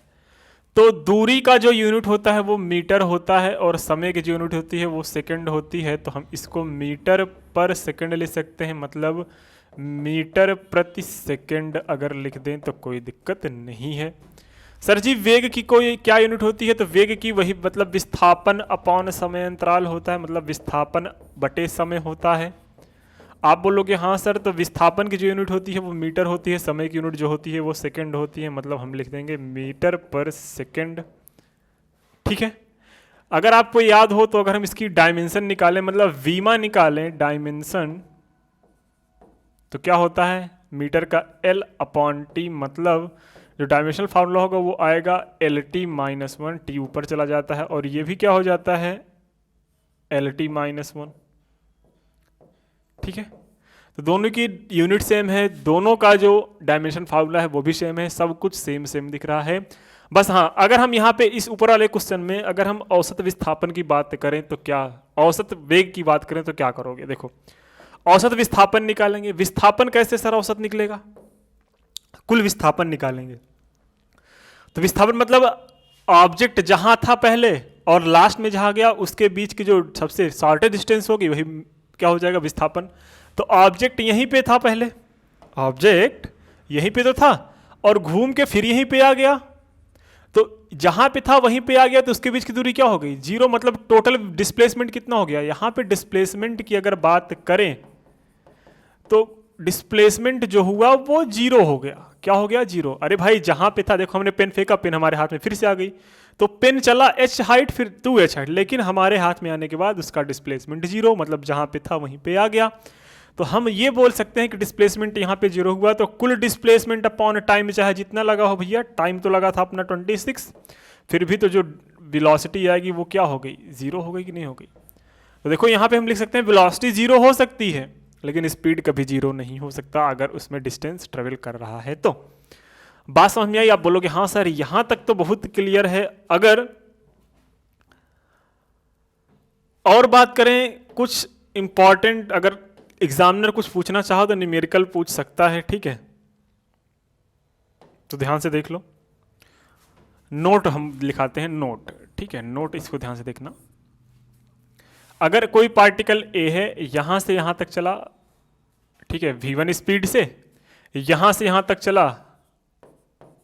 तो दूरी का जो यूनिट होता है वो मीटर होता है, और समय की जो यूनिट होती है वो सेकंड होती है। तो हम इसको मीटर पर सेकंड ले सकते हैं, मतलब मीटर प्रति सेकंड अगर लिख दें तो कोई दिक्कत नहीं है। सर जी वेग की कोई क्या यूनिट होती है, तो वेग की वही मतलब विस्थापन अपॉन समय अंतराल होता है, मतलब विस्थापन बटे समय होता है। आप बोलोगे हाँ सर, तो विस्थापन की जो यूनिट होती है वो मीटर होती है, समय की यूनिट जो होती है वो सेकंड होती है, मतलब हम लिख देंगे मीटर पर सेकंड। ठीक है, अगर आपको याद हो तो अगर हम इसकी डायमेंशन निकालें, मतलब वीमा निकालें डायमेंशन, तो क्या होता है मीटर का L अपॉन टी, मतलब जो डायमेंशनल फार्मूला होगा वो आएगा LT-1, टी ऊपर चला जाता है, और ये भी क्या हो जाता है LT-1। ठीक है, तो दोनों की यूनिट सेम है, दोनों का जो डायमेंशन फार्मूला है वो भी सेम है, सब कुछ सेम सेम दिख रहा है। बस हाँ, अगर हम यहाँ पे इस ऊपर वाले क्वेश्चन में अगर हम औसत विस्थापन की बात करें तो क्या, औसत वेग की बात करें तो क्या करोगे? देखो, औसत विस्थापन निकालेंगे। विस्थापन कैसे सर औसत निकलेगा? कुल विस्थापन निकालेंगे। तो विस्थापन मतलब ऑब्जेक्ट जहां था पहले और लास्ट में जहां गया उसके बीच की जो सबसे शॉर्टेस्ट डिस्टेंस होगी वही क्या हो जाएगा विस्थापन। तो ऑब्जेक्ट यहीं पे था पहले, ऑब्जेक्ट यहीं पे तो था और घूम के फिर यहीं पे आ गया, तो जहां पे था वहीं पे आ गया, तो उसके बीच की दूरी क्या हो गई? जीरो। मतलब टोटल डिस्प्लेसमेंट कितना हो गया? यहां पे डिस्प्लेसमेंट की अगर बात करें तो डिस्प्लेसमेंट जो हुआ वो जीरो हो गया। क्या हो गया? जीरो। अरे भाई जहां पे था, देखो हमने पेन फेंका, पेन हमारे हाथ में फिर से आ गई, तो पेन चला h हाइट फिर 2h हाइट, लेकिन हमारे हाथ में आने के बाद उसका डिस्प्लेसमेंट जीरो, मतलब जहां पे था वहीं पे आ गया। तो हम ये बोल सकते हैं कि डिस्प्लेसमेंट यहाँ पे जीरो हुआ, तो कुल डिस्प्लेसमेंट अपॉन टाइम चाहे जितना लगा हो भैया, टाइम तो लगा था अपना 26, फिर भी तो जो वेलोसिटी आएगी वो क्या हो गई? जीरो हो गई कि नहीं हो गई? तो देखो यहाँ पे हम लिख सकते हैं वेलोसिटी जीरो हो सकती है लेकिन स्पीड कभी जीरो नहीं हो सकता अगर उसमें डिस्टेंस ट्रेवल कर रहा है। तो बात समझ में आई? आप बोलोगे हाँ सर यहां तक तो बहुत क्लियर है। अगर और बात करें कुछ इंपॉर्टेंट, अगर एग्जामिनर कुछ पूछना चाहो तो न्यूमेरिकल पूछ सकता है। ठीक है, तो ध्यान से देख लो, नोट हम लिखाते हैं, नोट। ठीक है, नोट इसको ध्यान से देखना। अगर कोई पार्टिकल ए है, यहां से यहां तक चला, ठीक है, v1 स्पीड से, यहां से यहां तक चला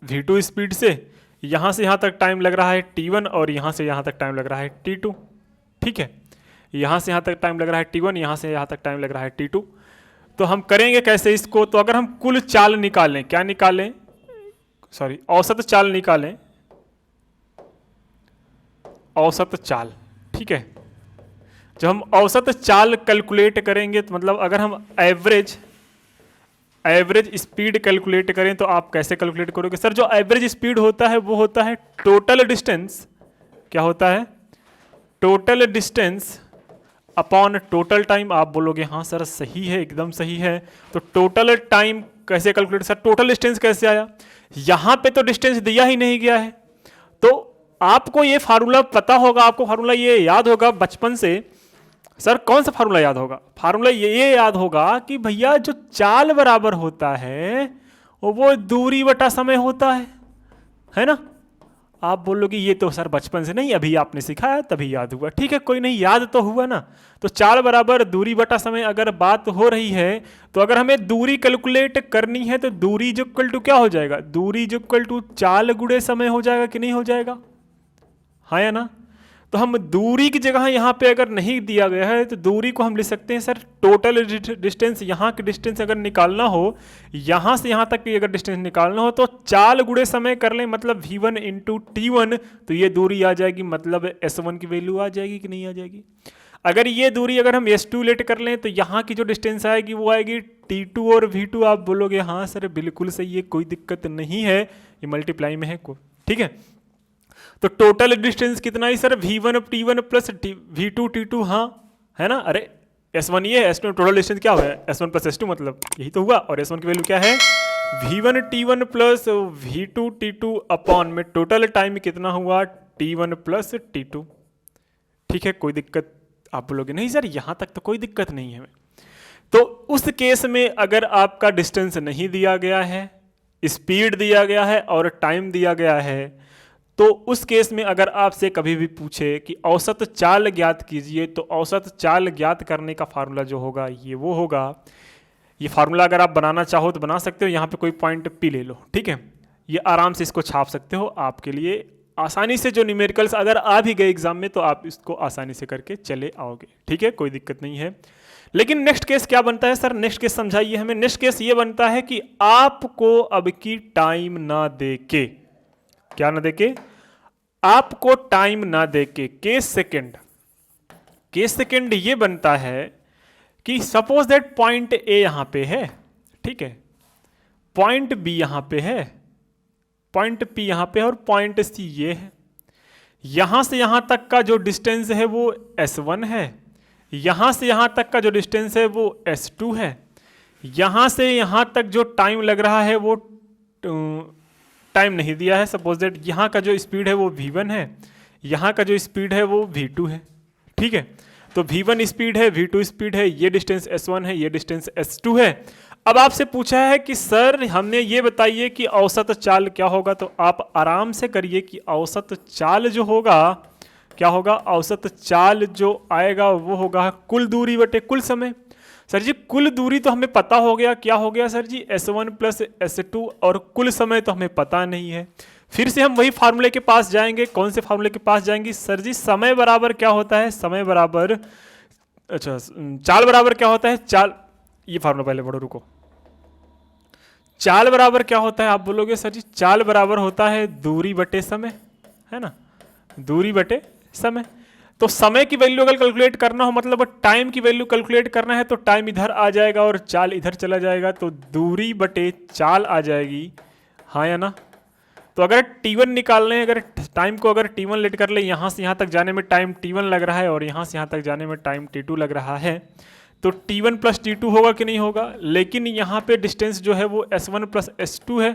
v2 स्पीड से, यहां से यहां तक टाइम लग रहा है t1 और यहां से यहां तक टाइम लग रहा है t2। ठीक है, यहां से यहां तक टाइम लग रहा है t1, यहां से यहां तक टाइम लग रहा है t2। तो हम करेंगे कैसे इसको? तो अगर हम कुल चाल निकालें, क्या निकालें? सॉरी, औसत चाल निकालें, औसत चाल। ठीक है, जब हम औसत चाल कैलकुलेट करेंगे तो मतलब अगर हम एवरेज स्पीड कैलकुलेट करें तो आप कैसे कैलकुलेट करोगे? सर जो एवरेज स्पीड होता है वो होता है टोटल डिस्टेंस, क्या होता है? Total distance upon total time. आप बोलोगे हाँ सर सही है, एकदम सही है। तो टोटल टाइम कैसे कैलकुलेट? सर टोटल डिस्टेंस कैसे आया? यहां पे तो डिस्टेंस दिया ही नहीं गया है, तो आपको ये फार्मूला पता होगा, आपको फार्मूला ये याद होगा बचपन से। सर कौन सा फार्मूला याद होगा? फार्मूला ये याद होगा कि भैया जो चाल बराबर होता है वो दूरी बटा समय होता है ना? आप बोलोगे ये तो सर बचपन से नहीं, अभी आपने सिखाया तभी याद हुआ। ठीक है, कोई नहीं, याद तो हुआ ना। तो चाल बराबर दूरी बटा समय अगर बात हो रही है तो अगर हमें दूरी कैलकुलेट करनी है तो दूरी जो इक्वल टू क्या हो जाएगा? दूरी जो इक्वल टू चाल गुणे समय हो जाएगा कि नहीं हो जाएगा? हाँ या ना? तो हम दूरी की जगह यहाँ पे अगर नहीं दिया गया है तो दूरी को हम लिख सकते हैं सर टोटल डिस्टेंस। यहाँ की डिस्टेंस अगर निकालना हो, यहाँ से यहाँ तक की अगर डिस्टेंस निकालना हो तो चाल गुणे समय कर लें, मतलब v1 इंटू t1, तो ये दूरी आ जाएगी, मतलब s1 की वैल्यू आ जाएगी कि नहीं आ जाएगी? अगर ये दूरी अगर हम s2 लेट कर लें तो यहाँ की जो डिस्टेंस आएगी वो आएगी t2 और v2। आप बोलोगे हाँ सर बिल्कुल सही है, कोई दिक्कत नहीं है, ये मल्टीप्लाई में है को। ठीक है, तो टोटल डिस्टेंस कितना है sir? v1 t1 plus v2 t2, हाँ है ना? अरे s1 ये है, s2 टोटल डिस्टेंस क्या हुआ है? s1 प्लस s2, मतलब यही तो हुआ। और s1 की वैल्यू क्या है? v1 t1 plus v2 t2 upon में टोटल टाइम कितना हुआ? t1 plus t2। ठीक है, कोई दिक्कत? आप बोलोगे नहीं सर यहां तक तो कोई दिक्कत नहीं है। तो उस केस में अगर आपका डिस्टेंस नहीं दिया गया है, स्पीड दिया गया है और टाइम दिया गया है, तो उस केस में अगर आपसे कभी भी पूछे कि औसत चाल ज्ञात कीजिए, तो औसत चाल ज्ञात करने का फार्मूला जो होगा ये वो होगा। ये फार्मूला अगर आप बनाना चाहो तो बना सकते हो, यहाँ पे कोई पॉइंट पी ले लो। ठीक है, ये आराम से इसको छाप सकते हो, आपके लिए आसानी से जो न्यूमेरिकल्स अगर आ भी गए एग्जाम में तो आप इसको आसानी से करके चले आओगे। ठीक है, कोई दिक्कत नहीं है। लेकिन नेक्स्ट केस क्या बनता है सर? नेक्स्ट केस समझाइए हमें। नेक्स्ट केस ये बनता है कि आपको अब की टाइम ना देके, क्या ना देके? आपको टाइम ना देके। केस सेकंड, केस सेकंड ये बनता है कि सपोज दैट पॉइंट ए यहां पे है, ठीक है, पॉइंट बी यहां पे है, पॉइंट पी यहां पे है और पॉइंट सी ये है। यहां से यहां तक का जो डिस्टेंस है वो S1 है, यहां से यहां तक का जो डिस्टेंस है वो S2 है, यहां से यहां तक जो टाइम लग रहा है वो टाइम नहीं दिया है। सपोज दैट यहां का जो स्पीड है वो V1 है, यहां का जो स्पीड है वो V2 है, ठीक है। तो V1 स्पीड है, V2 स्पीड है, ये डिस्टेंस S1 है, ये डिस्टेंस S2 है। अब आपसे पूछा है कि सर हमने ये बताइए कि औसत चाल क्या होगा, तो आप आराम से करिए कि औसत चाल जो होगा क्या होगा? औसत चाल जो आएगा वो होगा कुल दूरी बटे कुल समय। सर जी कुल दूरी तो हमें पता हो गया, क्या हो गया सर जी? S1 प्लस S2, और कुल समय तो हमें पता नहीं है। फिर से हम वही फार्मूले के पास जाएंगे। कौन से फार्मूले के पास जाएंगे सर जी? समय बराबर क्या होता है? समय बराबर, अच्छा चाल बराबर क्या होता है? चाल, ये फार्मूला पहले पढ़ो, रुको। चाल बराबर क्या होता है? आप बोलोगे सर जी चाल बराबर होता है दूरी बटे समय, है ना, दूरी बटे समय। तो समय की वैल्यू अगर कैलकुलेट करना हो, मतलब टाइम की वैल्यू कैलकुलेट करना है, तो टाइम इधर आ जाएगा और चाल इधर चला जाएगा, तो दूरी बटे चाल आ जाएगी, हाँ या ना? तो अगर T1 निकालने, अगर टाइम को अगर T1 लेट कर ले, यहाँ से यहाँ तक जाने में टाइम T1 लग रहा है और यहाँ से यहाँ तक जाने में टाइम T2 लग रहा है, तो T1 प्लस T2 होगा कि नहीं होगा? लेकिन यहाँ पे डिस्टेंस जो है वो S1 प्लस S2 है,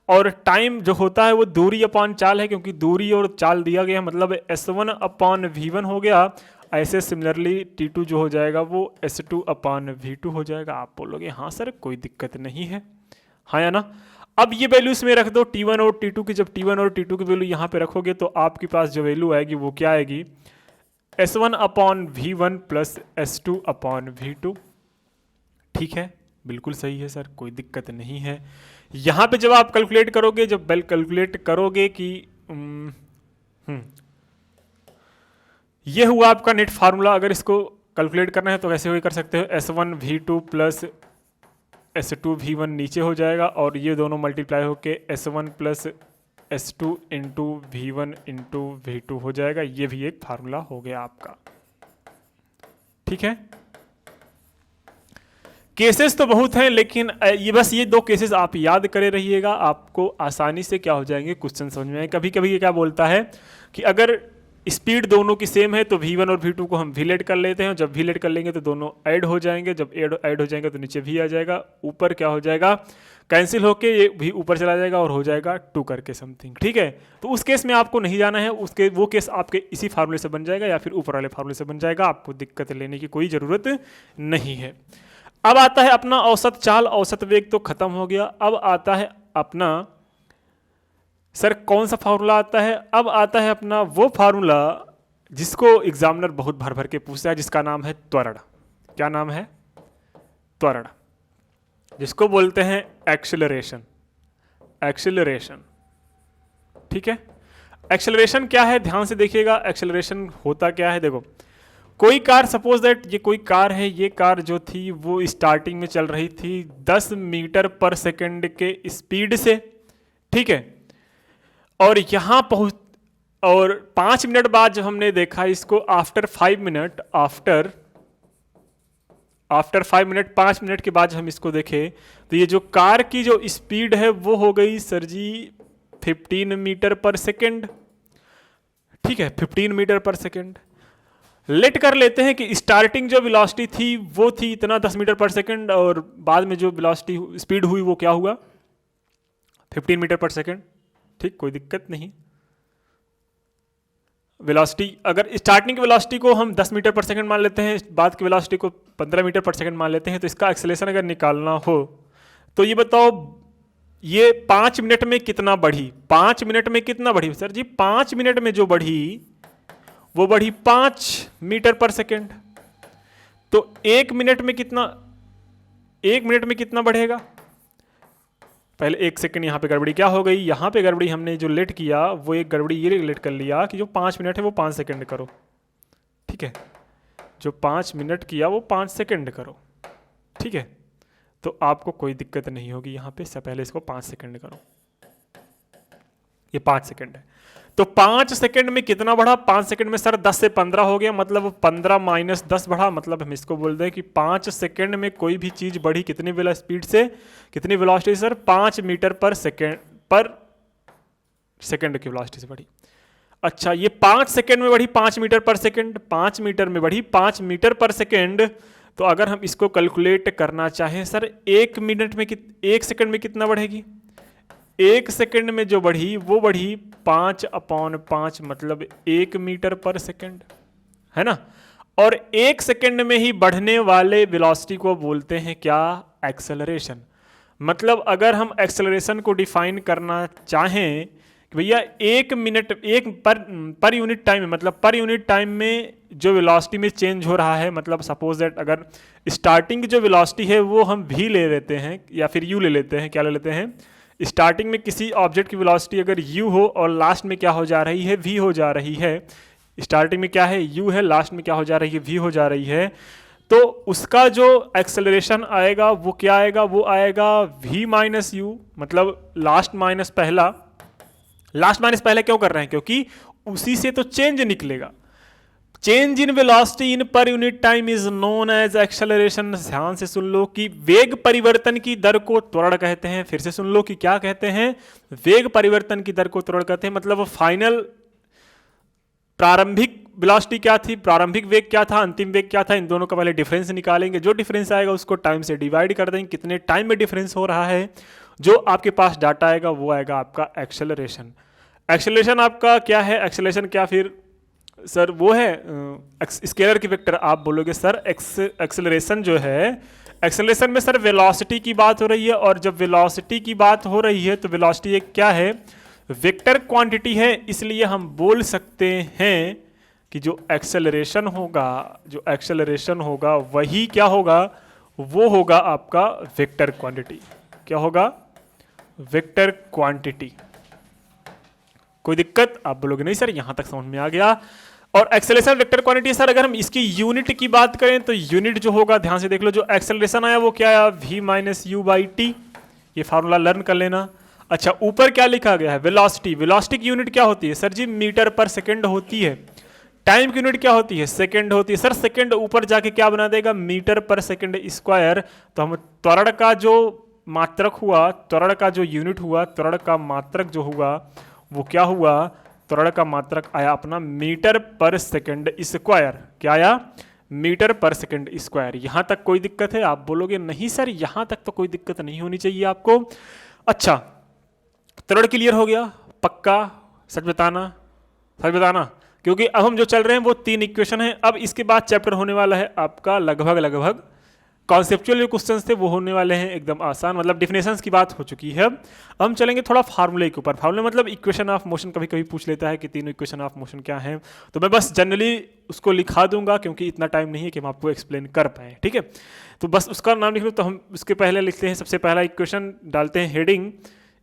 और टाइम जो होता है वो दूरी अपान चाल है, क्योंकि दूरी और चाल दिया गया, मतलब S1 अपान V1 हो गया। ऐसे सिमिलरली T2 जो हो जाएगा वो S2 अपान V2 हो जाएगा। आप बोलोगे हाँ सर कोई दिक्कत नहीं है, हाँ या ना? अब ये वैल्यू इसमें रख दो T1 और T2 की। जब T1 और T2 की वैल्यू यहाँ पे रखोगे तो आपके पास जो वैल्यू आएगी वो क्या आएगी? S1 upon V1 plus S2 upon V2। ठीक है, बिल्कुल सही है सर, कोई दिक्कत नहीं है। यहाँ पे जब आप कैलकुलेट करोगे, जब कैलकुलेट करोगे कि ये हुआ आपका नेट फार्मूला। अगर इसको कैलकुलेट करना है तो वैसे भी कर सकते हो, S1 V2 plus S2 V1 नीचे हो जाएगा, और ये दोनों मल्टीप्लाई होके S1 plus S2 into V1 into V2 हो जाएगा। ये भी एक फार्मूला हो गया आपका, ठीक है। केसेस तो बहुत हैं, लेकिन ये बस ये दो केसेस आप याद करे रहिएगा, आपको आसानी से क्या हो जाएंगे, क्वेश्चन समझ में आए। कभी कभी ये क्या बोलता है कि अगर स्पीड दोनों की सेम है तो V1 और V2 को हम V कर लेते हैं, जब V कर लेंगे तो दोनों ऐड हो जाएंगे, जब ऐड हो जाएंगे तो नीचे V आ जाएगा, ऊपर क्या हो जाएगा, कैंसिल होके ये भी ऊपर चला जाएगा और हो जाएगा 2 करके समथिंग, ठीक है। तो उस केस में आपको नहीं जाना है, उसके वो केस आपके इसी फार्मूले से बन जाएगा या फिर ऊपर वाले फार्मूले से बन जाएगा, आपको दिक्कत लेने की कोई ज़रूरत नहीं है। अब आता है अपना औसत चाल, औसत वेग तो खत्म हो गया। अब आता है अपना, सर कौन सा फार्मूला आता है? अब आता है अपना वो फार्मूला जिसको एग्जामिनर बहुत भर भर के पूछता है, जिसका नाम है त्वरण। क्या नाम है? त्वरण, जिसको बोलते हैं एक्सेलरेशन। एक्सेलरेशन, ठीक है। एक्सेलरेशन क्या है, ध्यान से देखिएगा। एक्सेलरेशन होता क्या है, देखो कोई कार, सपोज दैट ये कोई कार है, ये कार जो थी वो स्टार्टिंग में चल रही थी 10 मीटर पर सेकंड के स्पीड से, ठीक है। और यहाँ पहुँच, और 5 मिनट बाद जब हमने देखा इसको, आफ्टर 5 मिनट, आफ्टर 5 मिनट के बाद हम इसको देखें तो ये जो कार की जो स्पीड है वो हो गई सर जी 15 मीटर पर सेकंड, ठीक है, 15 मीटर पर सेकंड। लेट कर लेते हैं कि स्टार्टिंग जो वेलोसिटी थी वो थी इतना 10 मीटर पर सेकंड, और बाद में जो वेलोसिटी स्पीड हुई वो क्या हुआ, 15 मीटर पर सेकंड, ठीक, कोई दिक्कत नहीं। वेलोसिटी, अगर स्टार्टिंग की वेलोसिटी को हम 10 मीटर पर सेकंड मान लेते हैं, बाद की वेलोसिटी को 15 मीटर पर सेकंड मान लेते हैं, तो इसका एक्सेलरेशन अगर निकालना हो तो ये बताओ ये 5 मिनट में कितना बढ़ी? 5 मिनट में कितना बढ़ी सर जी? 5 मिनट में जो बढ़ी वो बढ़ी 5 मीटर पर सेकंड। तो 1 मिनट में कितना, 1 मिनट में कितना बढ़ेगा? पहले 1 सेकंड यहाँ पे गड़बड़ी क्या हो गई, यहाँ पे गड़बड़ी हमने जो लेट किया वो एक गड़बड़ी ये लेट कर लिया कि जो 5 मिनट है वो 5 सेकंड करो, ठीक है। जो 5 मिनट किया वो 5 सेकंड करो, ठीक है, तो आपको कोई दिक्कत नहीं होगी। यहाँ पे से पहले इसको 5 सेकंड करो, ये 5 सेकंड है, तो 5 सेकंड में कितना बढ़ा? 5 सेकंड में सर 10 से 15 हो गया, मतलब 15 माइनस 10 बढ़ा, मतलब हम इसको बोल दें कि 5 सेकंड में कोई भी चीज बढ़ी कितनी स्पीड से, कितनी वेलोसिटी सर? 5 मीटर पर सेकंड की वेलोसिटी से बढ़ी। अच्छा, ये 5 सेकंड में बढ़ी 5 मीटर पर सेकंड, 5 मीटर में बढ़ी 5 मीटर पर सेकंड, तो अगर हम इसको कैलकुलेट करना चाहें सर 1 मिनट में 1 सेकंड में कितना बढ़ेगी? 1 सेकंड में जो बढ़ी वो बढ़ी 5/5, मतलब 1 मीटर पर सेकंड, है ना। और 1 सेकंड में ही बढ़ने वाले वेलोसिटी को बोलते हैं क्या? एक्सेलरेशन। मतलब अगर हम एक्सेलरेशन को डिफाइन करना चाहें कि भैया 1 मिनट पर यूनिट टाइम में, मतलब पर यूनिट टाइम में जो वेलोसिटी में चेंज हो रहा है, मतलब सपोज दैट अगर स्टार्टिंग की जो वेलोसिटी है वो हम v ले लेते हैं या फिर u ले लेते हैं, क्या ले लेते हैं? स्टार्टिंग में किसी ऑब्जेक्ट की वेलोसिटी अगर u हो और लास्ट में क्या हो जा रही है? v हो जा रही है। स्टार्टिंग में क्या है? u है, लास्ट में क्या हो जा रही है? v हो जा रही है। तो उसका जो एक्सेलरेशन आएगा वो क्या आएगा? वो आएगा v माइनस यू, मतलब लास्ट माइनस पहला। लास्ट माइनस पहले क्यों कर रहे हैं? क्योंकि उसी से तो चेंज निकलेगा। Change in velocity in per unit time is known as acceleration. ध्यान से सुन लो कि वेग परिवर्तन की दर को त्वरण कहते हैं। फिर से सुन लो कि क्या कहते हैं? वेग परिवर्तन की दर को त्वरण कहते हैं। मतलब फाइनल प्रारंभिक वेलोसिटी क्या थी, प्रारंभिक वेग क्या था, अंतिम वेग क्या था, इन दोनों का पहले डिफरेंस निकालेंगे। जो डिफरेंस आएगा उसको टाइम से डिवाइड कर देंगे, कितने टाइम में डिफरेंस हो रहा है। जो आपके पास डाटा आएगा वो आएगा आपका एक्सेलरेशन। एक्सेलरेशन आपका क्या है? एक्सेलरेशन क्या फिर सर वो है स्केलर की वेक्टर। आप बोलोगे सर एक्सेलरेशन जो है, एक्सेलरेशन में सर वेलोसिटी की बात हो रही है, और जब वेलोसिटी की बात हो रही है तो वेलोसिटी एक क्या है? वेक्टर क्वांटिटी है। इसलिए हम बोल सकते हैं कि जो एक्सेलरेशन होगा वही क्या होगा? वो होगा आपका वेक्टर क्वांटिटी। क्या होगा? Vector quantity. कोई दिक्कत? आप बोलोगे नहीं सर यहां तक समझ में आ गया। और एक्सेलरेशन वेक्टर क्वांटिटी सर, अगर हम इसकी यूनिट की बात करें तो यूनिट जो होगा, ध्यान से देख लो, जो एक्सेलरेशन आया वो क्या आया? v minus you by T. ये फार्मूला लर्न कर लेना। अच्छा, ऊपर क्या लिखा गया है? वेलोसिटी। वेलोसिटी की यूनिट क्या होती है सर जी? मीटर पर सेकंड होती है। टाइम की यूनिट क्या होती है? सेकंड होती है। सर सेकंड ऊपर जाके क्या बना देगा? मीटर पर सेकंड स्क्वायर। तो हम त्वरण का जो मात्रक हुआ, त्वरण का जो यूनिट हुआ, त्वरण का मात्रक जो हुआ वो क्या हुआ? त्वरण का मात्रक आया अपना मीटर पर सेकंड स्क्वायर। क्या आया? मीटर पर सेकंड स्क्वायर। यहां तक कोई दिक्कत है? आप बोलोगे नहीं सर यहां तक तो कोई दिक्कत नहीं होनी चाहिए आपको। अच्छा, त्वरण क्लियर हो गया? पक्का? सच बताना, सच बताना, क्योंकि अब हम जो चल रहे हैं वो 3 इक्वेशन है। अब इसके बाद चैप्टर होने वाला है आपका लगभग कॉन्सेप्चुअल जो क्वेश्चंस थे वो होने वाले हैं एकदम आसान, मतलब डिफिनेशंस की बात हो चुकी है। अब हम चलेंगे थोड़ा फार्मूले के ऊपर। फार्मूले मतलब इक्वेशन ऑफ मोशन, कभी कभी पूछ लेता है कि तीनों इक्वेशन ऑफ मोशन क्या है, तो मैं बस जनरली उसको लिखा दूंगा क्योंकि इतना टाइम नहीं है कि हम आपको एक्सप्लेन कर पाए। ठीक है, तो बस उसका नाम लिख लो। तो हम उसके पहले लिखते हैं, सबसे पहला इक्वेशन डालते हैं हेडिंग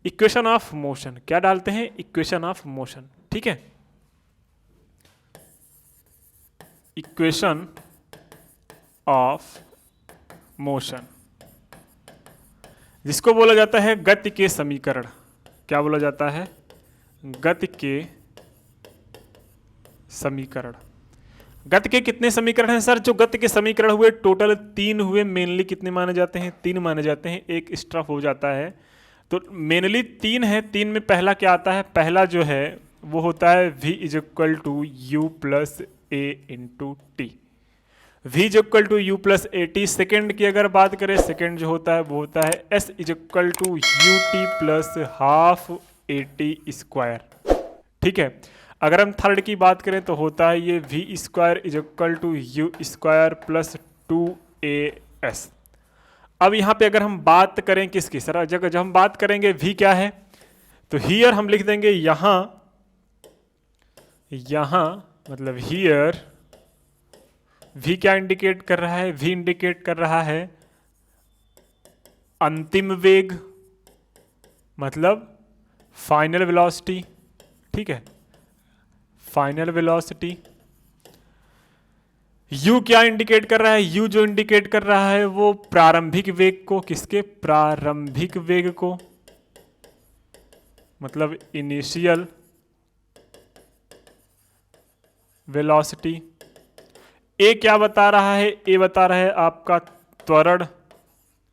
इक्वेशन ऑफ मोशन। क्या डालते हैं? Equation of motion. ठीक है, इक्वेशन ऑफ मोशन, जिसको बोला जाता है गति के समीकरण। क्या बोला जाता है? गति के समीकरण। गति के कितने समीकरण हैं सर? जो गति के समीकरण हुए टोटल 3 हुए। मेनली कितने माने जाते हैं? 3 माने जाते हैं, एक एक्स्ट्रा हो जाता है, तो मेनली 3 है। 3 में पहला क्या आता है? पहला जो है वो होता है v is equal to u plus a into t. v is equal to u plus a t. Second की अगर बात करें, सेकेंड जो होता है वो होता है s is equal to u t plus half a t square. ठीक है, अगर हम थर्ड की बात करें तो होता है ये v square is equal to u square plus 2as। अब यहाँ पे अगर हम बात करें किसकी सर? जब हम बात करेंगे v क्या है, तो हियर हम लिख देंगे यहां मतलब हियर v क्या इंडिकेट कर रहा है? v इंडिकेट कर रहा है अंतिम वेग, मतलब फाइनल वेलोसिटी। ठीक है, फाइनल वेलोसिटी। u क्या इंडिकेट कर रहा है? u जो इंडिकेट कर रहा है वो प्रारंभिक वेग को, किसके? प्रारंभिक वेग को, मतलब इनिशियल वेलोसिटी। ए क्या बता रहा है? ए बता रहा है आपका त्वरण।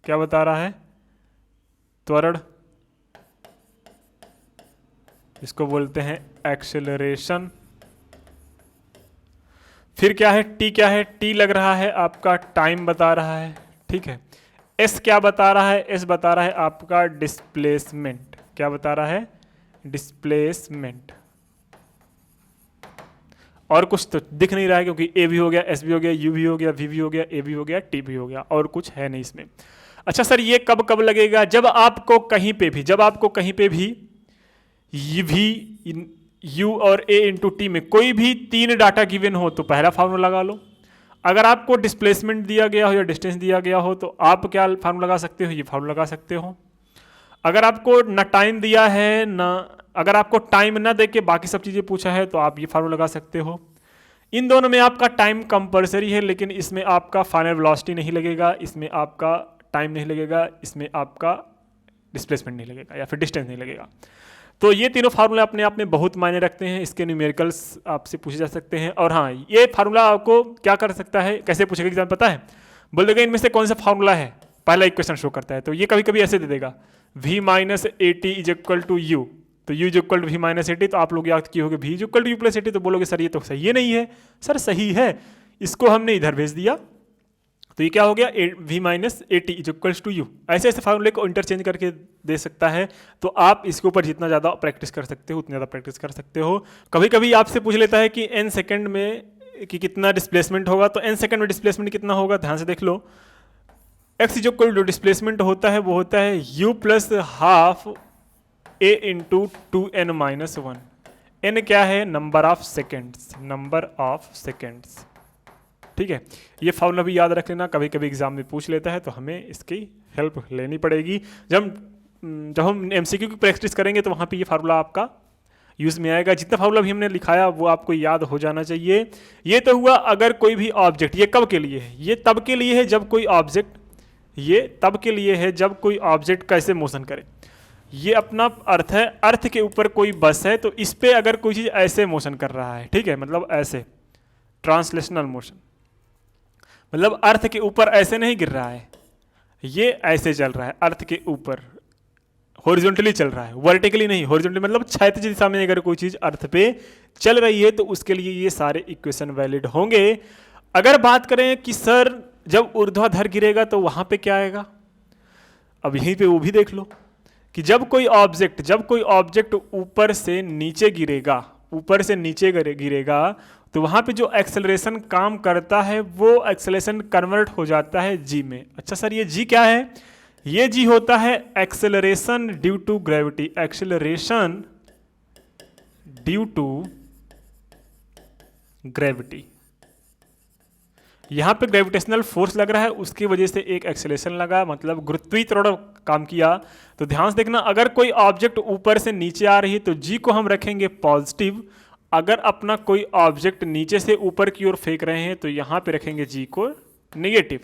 क्या बता रहा है? त्वरण। इसको बोलते हैं एक्सेलरेशन। फिर क्या है? टी क्या है? टी लग रहा है आपका टाइम बता रहा है, ठीक है। एस क्या बता रहा है? एस बता रहा है आपका डिस्प्लेसमेंट। क्या बता रहा है? डिस्प्लेसमेंट। और कुछ तो दिख नहीं रहा है क्योंकि ए भी हो गया, एस भी हो गया, यू भी हो गया, वी भी हो गया, ए भी हो गया, टी भी हो गया, और कुछ है नहीं इसमें। अच्छा सर, ये कब कब लगेगा? जब आपको कहीं पे भी वी यू और ए इंटू टी में कोई भी तीन डाटा गिवन हो तो पहला फार्मूला लगा लो। अगर आपको डिस्प्लेसमेंट दिया गया हो या डिस्टेंस दिया गया हो तो आप क्या फार्मूला लगा सकते हो? ये फार्मूला लगा सकते हो। अगर आपको न टाइम दिया है ना, अगर आपको टाइम ना दे के बाकी सब चीज़ें पूछा है तो आप ये फार्मूला लगा सकते हो। इन दोनों में आपका टाइम कंपलसरी है, लेकिन इसमें आपका फाइनल वेलोसिटी नहीं लगेगा, इसमें आपका टाइम नहीं लगेगा, इसमें आपका डिस्प्लेसमेंट नहीं लगेगा या फिर डिस्टेंस नहीं लगेगा। तो ये तीनों फार्मूला अपने आप में बहुत मायने रखते हैं। इसके न्यूमेरिकल्स आपसे पूछे जा सकते हैं। और हाँ, ये फार्मूला आपको क्या कर सकता है, कैसे पूछेगा एग्जाम पता है? बोल देगा इनमें से कौन सा फार्मूला है, पहला इक्वेशन शो करता है। तो ये कभी कभी ऐसे दे देगा v minus a t is equal to u, तो u is equal to v minus a t. तो आप लोग याद किए होगे v is equal to u plus a t, तो बोलोगे सर ये तो सही है नहीं है। सर सही है, इसको हमने इधर भेज दिया तो ये क्या हो गया? v minus a t is equals to u. ऐसे ऐसे फार्मूले को इंटरचेंज करके दे सकता है। तो आप इसके ऊपर जितना ज़्यादा प्रैक्टिस कर सकते हो उतना ज़्यादा प्रैक्टिस कर सकते हो। कभी कभी आपसे पूछ लेता है कि n सेकंड में कि कितना डिस्प्लेसमेंट होगा, तो n सेकंड में डिस्प्लेसमेंट कितना होगा? ध्यान से देख लो। x is equal to displacement होता है वो होता है u plus half a into two n minus one. n क्या है? Number of seconds, number of seconds, ठीक है। ये फार्मूला भी याद रख लेना, कभी कभी एग्जाम में पूछ लेता है तो हमें इसकी हेल्प लेनी पड़ेगी। जब हम एमसीक्यू की प्रैक्टिस करेंगे तो वहाँ पे ये फार्मूला आपका यूज़ में आएगा। जितना फार्मूला भी हमने लिखाया वो आपको याद हो जाना चाहिए। ये तो हुआ अगर कोई भी ऑब्जेक्ट, ये कब के लिए है? ये तब के लिए है जब कोई ऑब्जेक्ट, ये तब के लिए है जब कोई ऑब्जेक्ट कैसे मोशन करे। ये अपना अर्थ है, अर्थ के ऊपर कोई बस है तो इस पर अगर कोई चीज़ ऐसे मोशन कर रहा है, ठीक है, मतलब ऐसे ट्रांसलेशनल मोशन, मतलब अर्थ के ऊपर ऐसे नहीं गिर रहा है, ये ऐसे चल रहा है, अर्थ के ऊपर हॉरिजॉन्टली चल रहा है, वर्टिकली नहीं, हॉरिजॉन्टली मतलब क्षैतिज दिशा में अगर कोई चीज अर्थ पे चल रही है तो उसके लिए ये सारे इक्वेशन वैलिड होंगे। अगर बात करें कि सर जब ऊर्ध्वाधर गिरेगा तो वहां पे क्या आएगा, अब यहीं पे वो भी देख लो कि जब कोई ऑब्जेक्ट ऊपर से नीचे गिरेगा, ऊपर से नीचे गिरेगा तो वहाँ पे जो एक्सेलरेशन काम करता है वो एक्सेलरेशन कन्वर्ट हो जाता है जी में। अच्छा सर ये जी क्या है? ये जी होता है acceleration due to gravity, acceleration due to gravity. यहाँ पे ग्रेविटेशनल फोर्स लग रहा है, उसकी वजह से एक एक्सेलरेशन लगा, मतलब गुरुत्वीय त्वरण काम किया। तो ध्यान से देखना, अगर कोई ऑब्जेक्ट ऊपर से नीचे आ रही है तो जी को हम रखेंगे पॉजिटिव, अगर अपना कोई ऑब्जेक्ट नीचे से ऊपर की ओर फेंक रहे हैं तो यहाँ पे रखेंगे जी को नेगेटिव।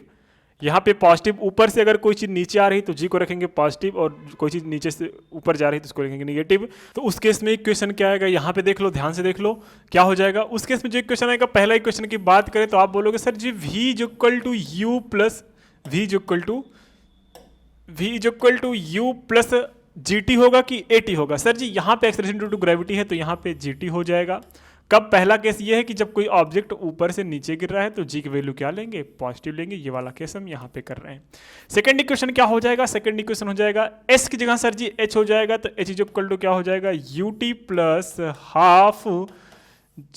यहाँ पे पॉजिटिव, ऊपर से अगर कोई चीज़ नीचे आ रही है तो जी को रखेंगे पॉजिटिव, और कोई चीज़ नीचे से ऊपर जा रही है तो उसको रखेंगे नेगेटिव। तो उस केस में इक्वेशन क्या आएगा, यहाँ पे देख लो, ध्यान से देख लो क्या हो जाएगा। उस केस में जो इक्वेशन आएगा, पहला इक्वेशन की बात करें तो आप बोलोगे sir ji v is equal to u plus v is equal to u plus gt होगा कि at होगा। सर जी यहाँ पे एक्सेलरेशन ड्यू टू ग्रेविटी है तो यहाँ पे gt हो जाएगा। कब? पहला केस ये है कि जब कोई ऑब्जेक्ट ऊपर से नीचे गिर रहा है तो जी की वैल्यू क्या लेंगे? पॉजिटिव लेंगे। ये वाला केस हम यहाँ पे कर रहे हैं। सेकंड इक्वेशन क्या हो जाएगा? सेकंड इक्वेशन हो जाएगा s की जगह सर जी h हो जाएगा, तो h इज इक्वल टू क्या हो जाएगा? ut plus half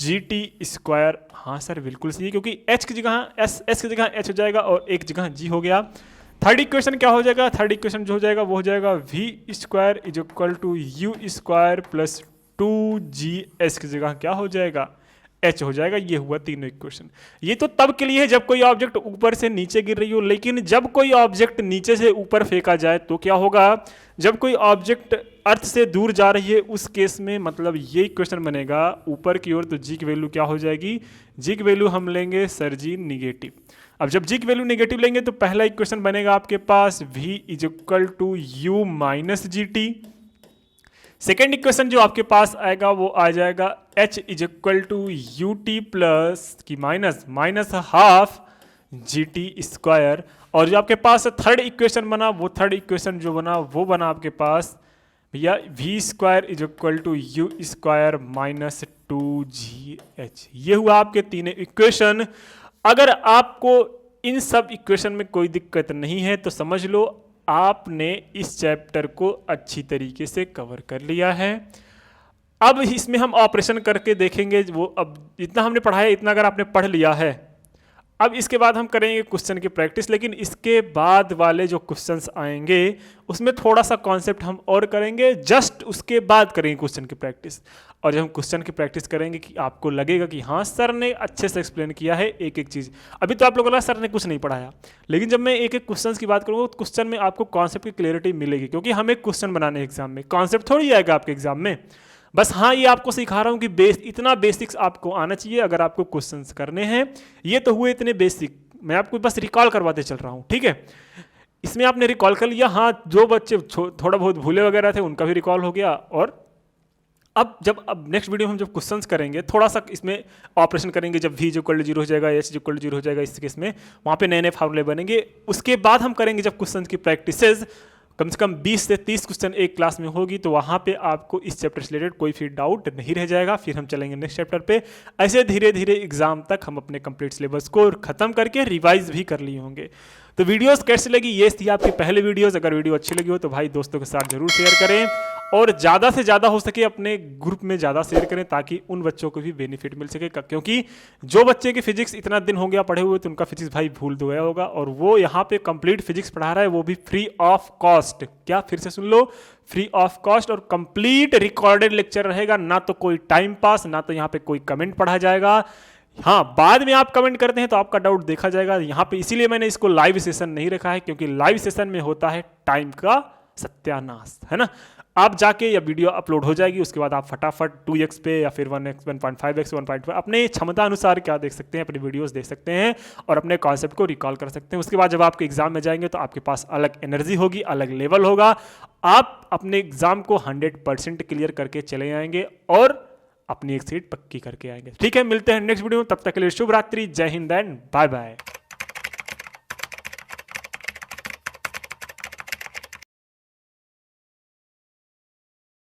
gt square. हाँ सर बिल्कुल सही, क्योंकि h की जगह s की जगह h हो जाएगा और एक जगह g हो गया। थर्ड इक्वेशन क्या हो जाएगा? थर्ड इक्वेशन जो हो जाएगा वो हो जाएगा v square is equal to u square plus 2g। s की जगह क्या हो जाएगा? एच हो जाएगा। ये हुआ तीनों इक्वेशन। ये तो तब के लिए है जब कोई ऑब्जेक्ट ऊपर से नीचे गिर रही हो, लेकिन जब कोई ऑब्जेक्ट नीचे से ऊपर फेंका जाए तो क्या होगा, जब कोई ऑब्जेक्ट अर्थ से दूर जा रही है उस केस में मतलब ये इक्वेशन बनेगा ऊपर की ओर, तो जी की वैल्यू क्या हो जाएगी, जी की वैल्यू हम लेंगे सर जी निगेटिव। अब जब जी की वैल्यू नेगेटिव लेंगे तो पहला इक्वेशन बनेगा आपके पास v is equal to u minus g t. Second equation जो आपके पास आएगा वो आ जाएगा h is equal to u t plus की minus half g t square. और जो आपके पास थर्ड इक्वेशन बना, वो थर्ड इक्वेशन जो बना वो बना आपके पास भैया v square is equal to u square minus 2gh। ये हुआ आपके तीनों इक्वेशन। अगर आपको इन सब इक्वेशन में कोई दिक्कत नहीं है तो समझ लो आपने इस चैप्टर को अच्छी तरीके से कवर कर लिया है। अब इसमें हम ऑपरेशन करके देखेंगे, वो अब जितना हमने पढ़ा है इतना अगर आपने पढ़ लिया है, अब इसके बाद हम करेंगे क्वेश्चन की प्रैक्टिस। लेकिन इसके बाद वाले जो क्वेश्चंस आएंगे उसमें थोड़ा सा कॉन्सेप्ट हम और करेंगे, जस्ट उसके बाद करेंगे क्वेश्चन की प्रैक्टिस। और जब हम क्वेश्चन की प्रैक्टिस करेंगे कि आपको लगेगा कि हाँ सर ने अच्छे से एक्सप्लेन किया है एक एक चीज़। अभी तो आप लोगों को लगा सर ने कुछ नहीं पढ़ाया, लेकिन जब मैं एक एक क्वेश्चन की बात करूँगा तो क्वेश्चन में आपको कॉन्सेप्ट की क्लियरिटी मिलेगी, क्योंकि हमें क्वेश्चन बनाने एग्जाम में कॉन्सेप्ट थोड़ी आएगा आपके एग्जाम में। बस हाँ ये आपको सिखा रहा हूँ कि इतना बेसिक्स आपको आना चाहिए अगर आपको क्वेश्चंस करने हैं। ये तो हुए इतने बेसिक, मैं आपको बस रिकॉल करवाते चल रहा हूँ, ठीक है। इसमें आपने रिकॉल कर लिया, हाँ जो बच्चे थोड़ा बहुत भूले वगैरह थे उनका भी रिकॉल हो गया। और अब नेक्स्ट वीडियो में हम जब क्वेश्चंस करेंगे थोड़ा सा इसमें ऑपरेशन करेंगे, जब v इक्वल टू 0 हो जाएगा, h इक्वल टू 0 हो जाएगा, इस केस में वहाँ पे नए नए फार्मूले बनेंगे। उसके बाद हम करेंगे जब क्वेश्चन की प्रैक्टिसेस कम से कम 20 से 30 क्वेश्चन एक क्लास में होगी, तो वहाँ पे आपको इस चैप्टर से रिलेटेड कोई फिर डाउट नहीं रह जाएगा। फिर हम चलेंगे नेक्स्ट चैप्टर पे। ऐसे धीरे धीरे एग्जाम तक हम अपने कंप्लीट सिलेबस को खत्म करके रिवाइज भी कर लिए होंगे। तो वीडियोस कैसी लगी, ये थी आपकी पहले वीडियोस। अगर वीडियो अच्छी लगी हो तो भाई दोस्तों के साथ जरूर शेयर करें, और ज़्यादा से ज़्यादा हो सके अपने ग्रुप में ज़्यादा शेयर करें ताकि उन बच्चों को भी बेनिफिट मिल सके। क्योंकि जो बच्चे की फिजिक्स इतना दिन हो गया पढ़े हुए तो उनका फिजिक्स भाई भूल तो गया होगा, और वो यहाँ पे कंप्लीट फिजिक्स पढ़ा रहा है, वो भी फ्री ऑफ कॉस्ट। क्या, फिर से सुन लो, फ्री ऑफ कॉस्ट, और कंप्लीट रिकॉर्डेड लेक्चर रहेगा। ना तो कोई टाइम पास, ना तो यहाँ पे कोई कमेंट पढ़ा जाएगा। हाँ बाद में आप कमेंट करते हैं तो आपका डाउट देखा जाएगा यहाँ पे, इसीलिए मैंने इसको लाइव सेशन नहीं रखा है, क्योंकि लाइव सेशन में होता है टाइम का सत्यानाश, है ना। आप जाके या वीडियो अपलोड हो जाएगी, उसके बाद आप फटाफट 2x पे या फिर 1x 1.5x 1.5 अपने क्षमता अनुसार क्या देख सकते हैं, अपनी वीडियोस देख सकते हैं और अपने कॉन्सेप्ट को रिकॉल कर सकते हैं। उसके बाद जब आपके एग्जाम में जाएंगे तो आपके पास अलग एनर्जी होगी, अलग लेवल होगा, आप अपने एग्जाम को 100% क्लियर करके चले आएंगे और अपनी एक सीट पक्की करके आएंगे। ठीक है, मिलते हैं नेक्स्ट वीडियो में, तब तक के लिए शुभ रात्रि, जय हिंद एंड बाय बाय।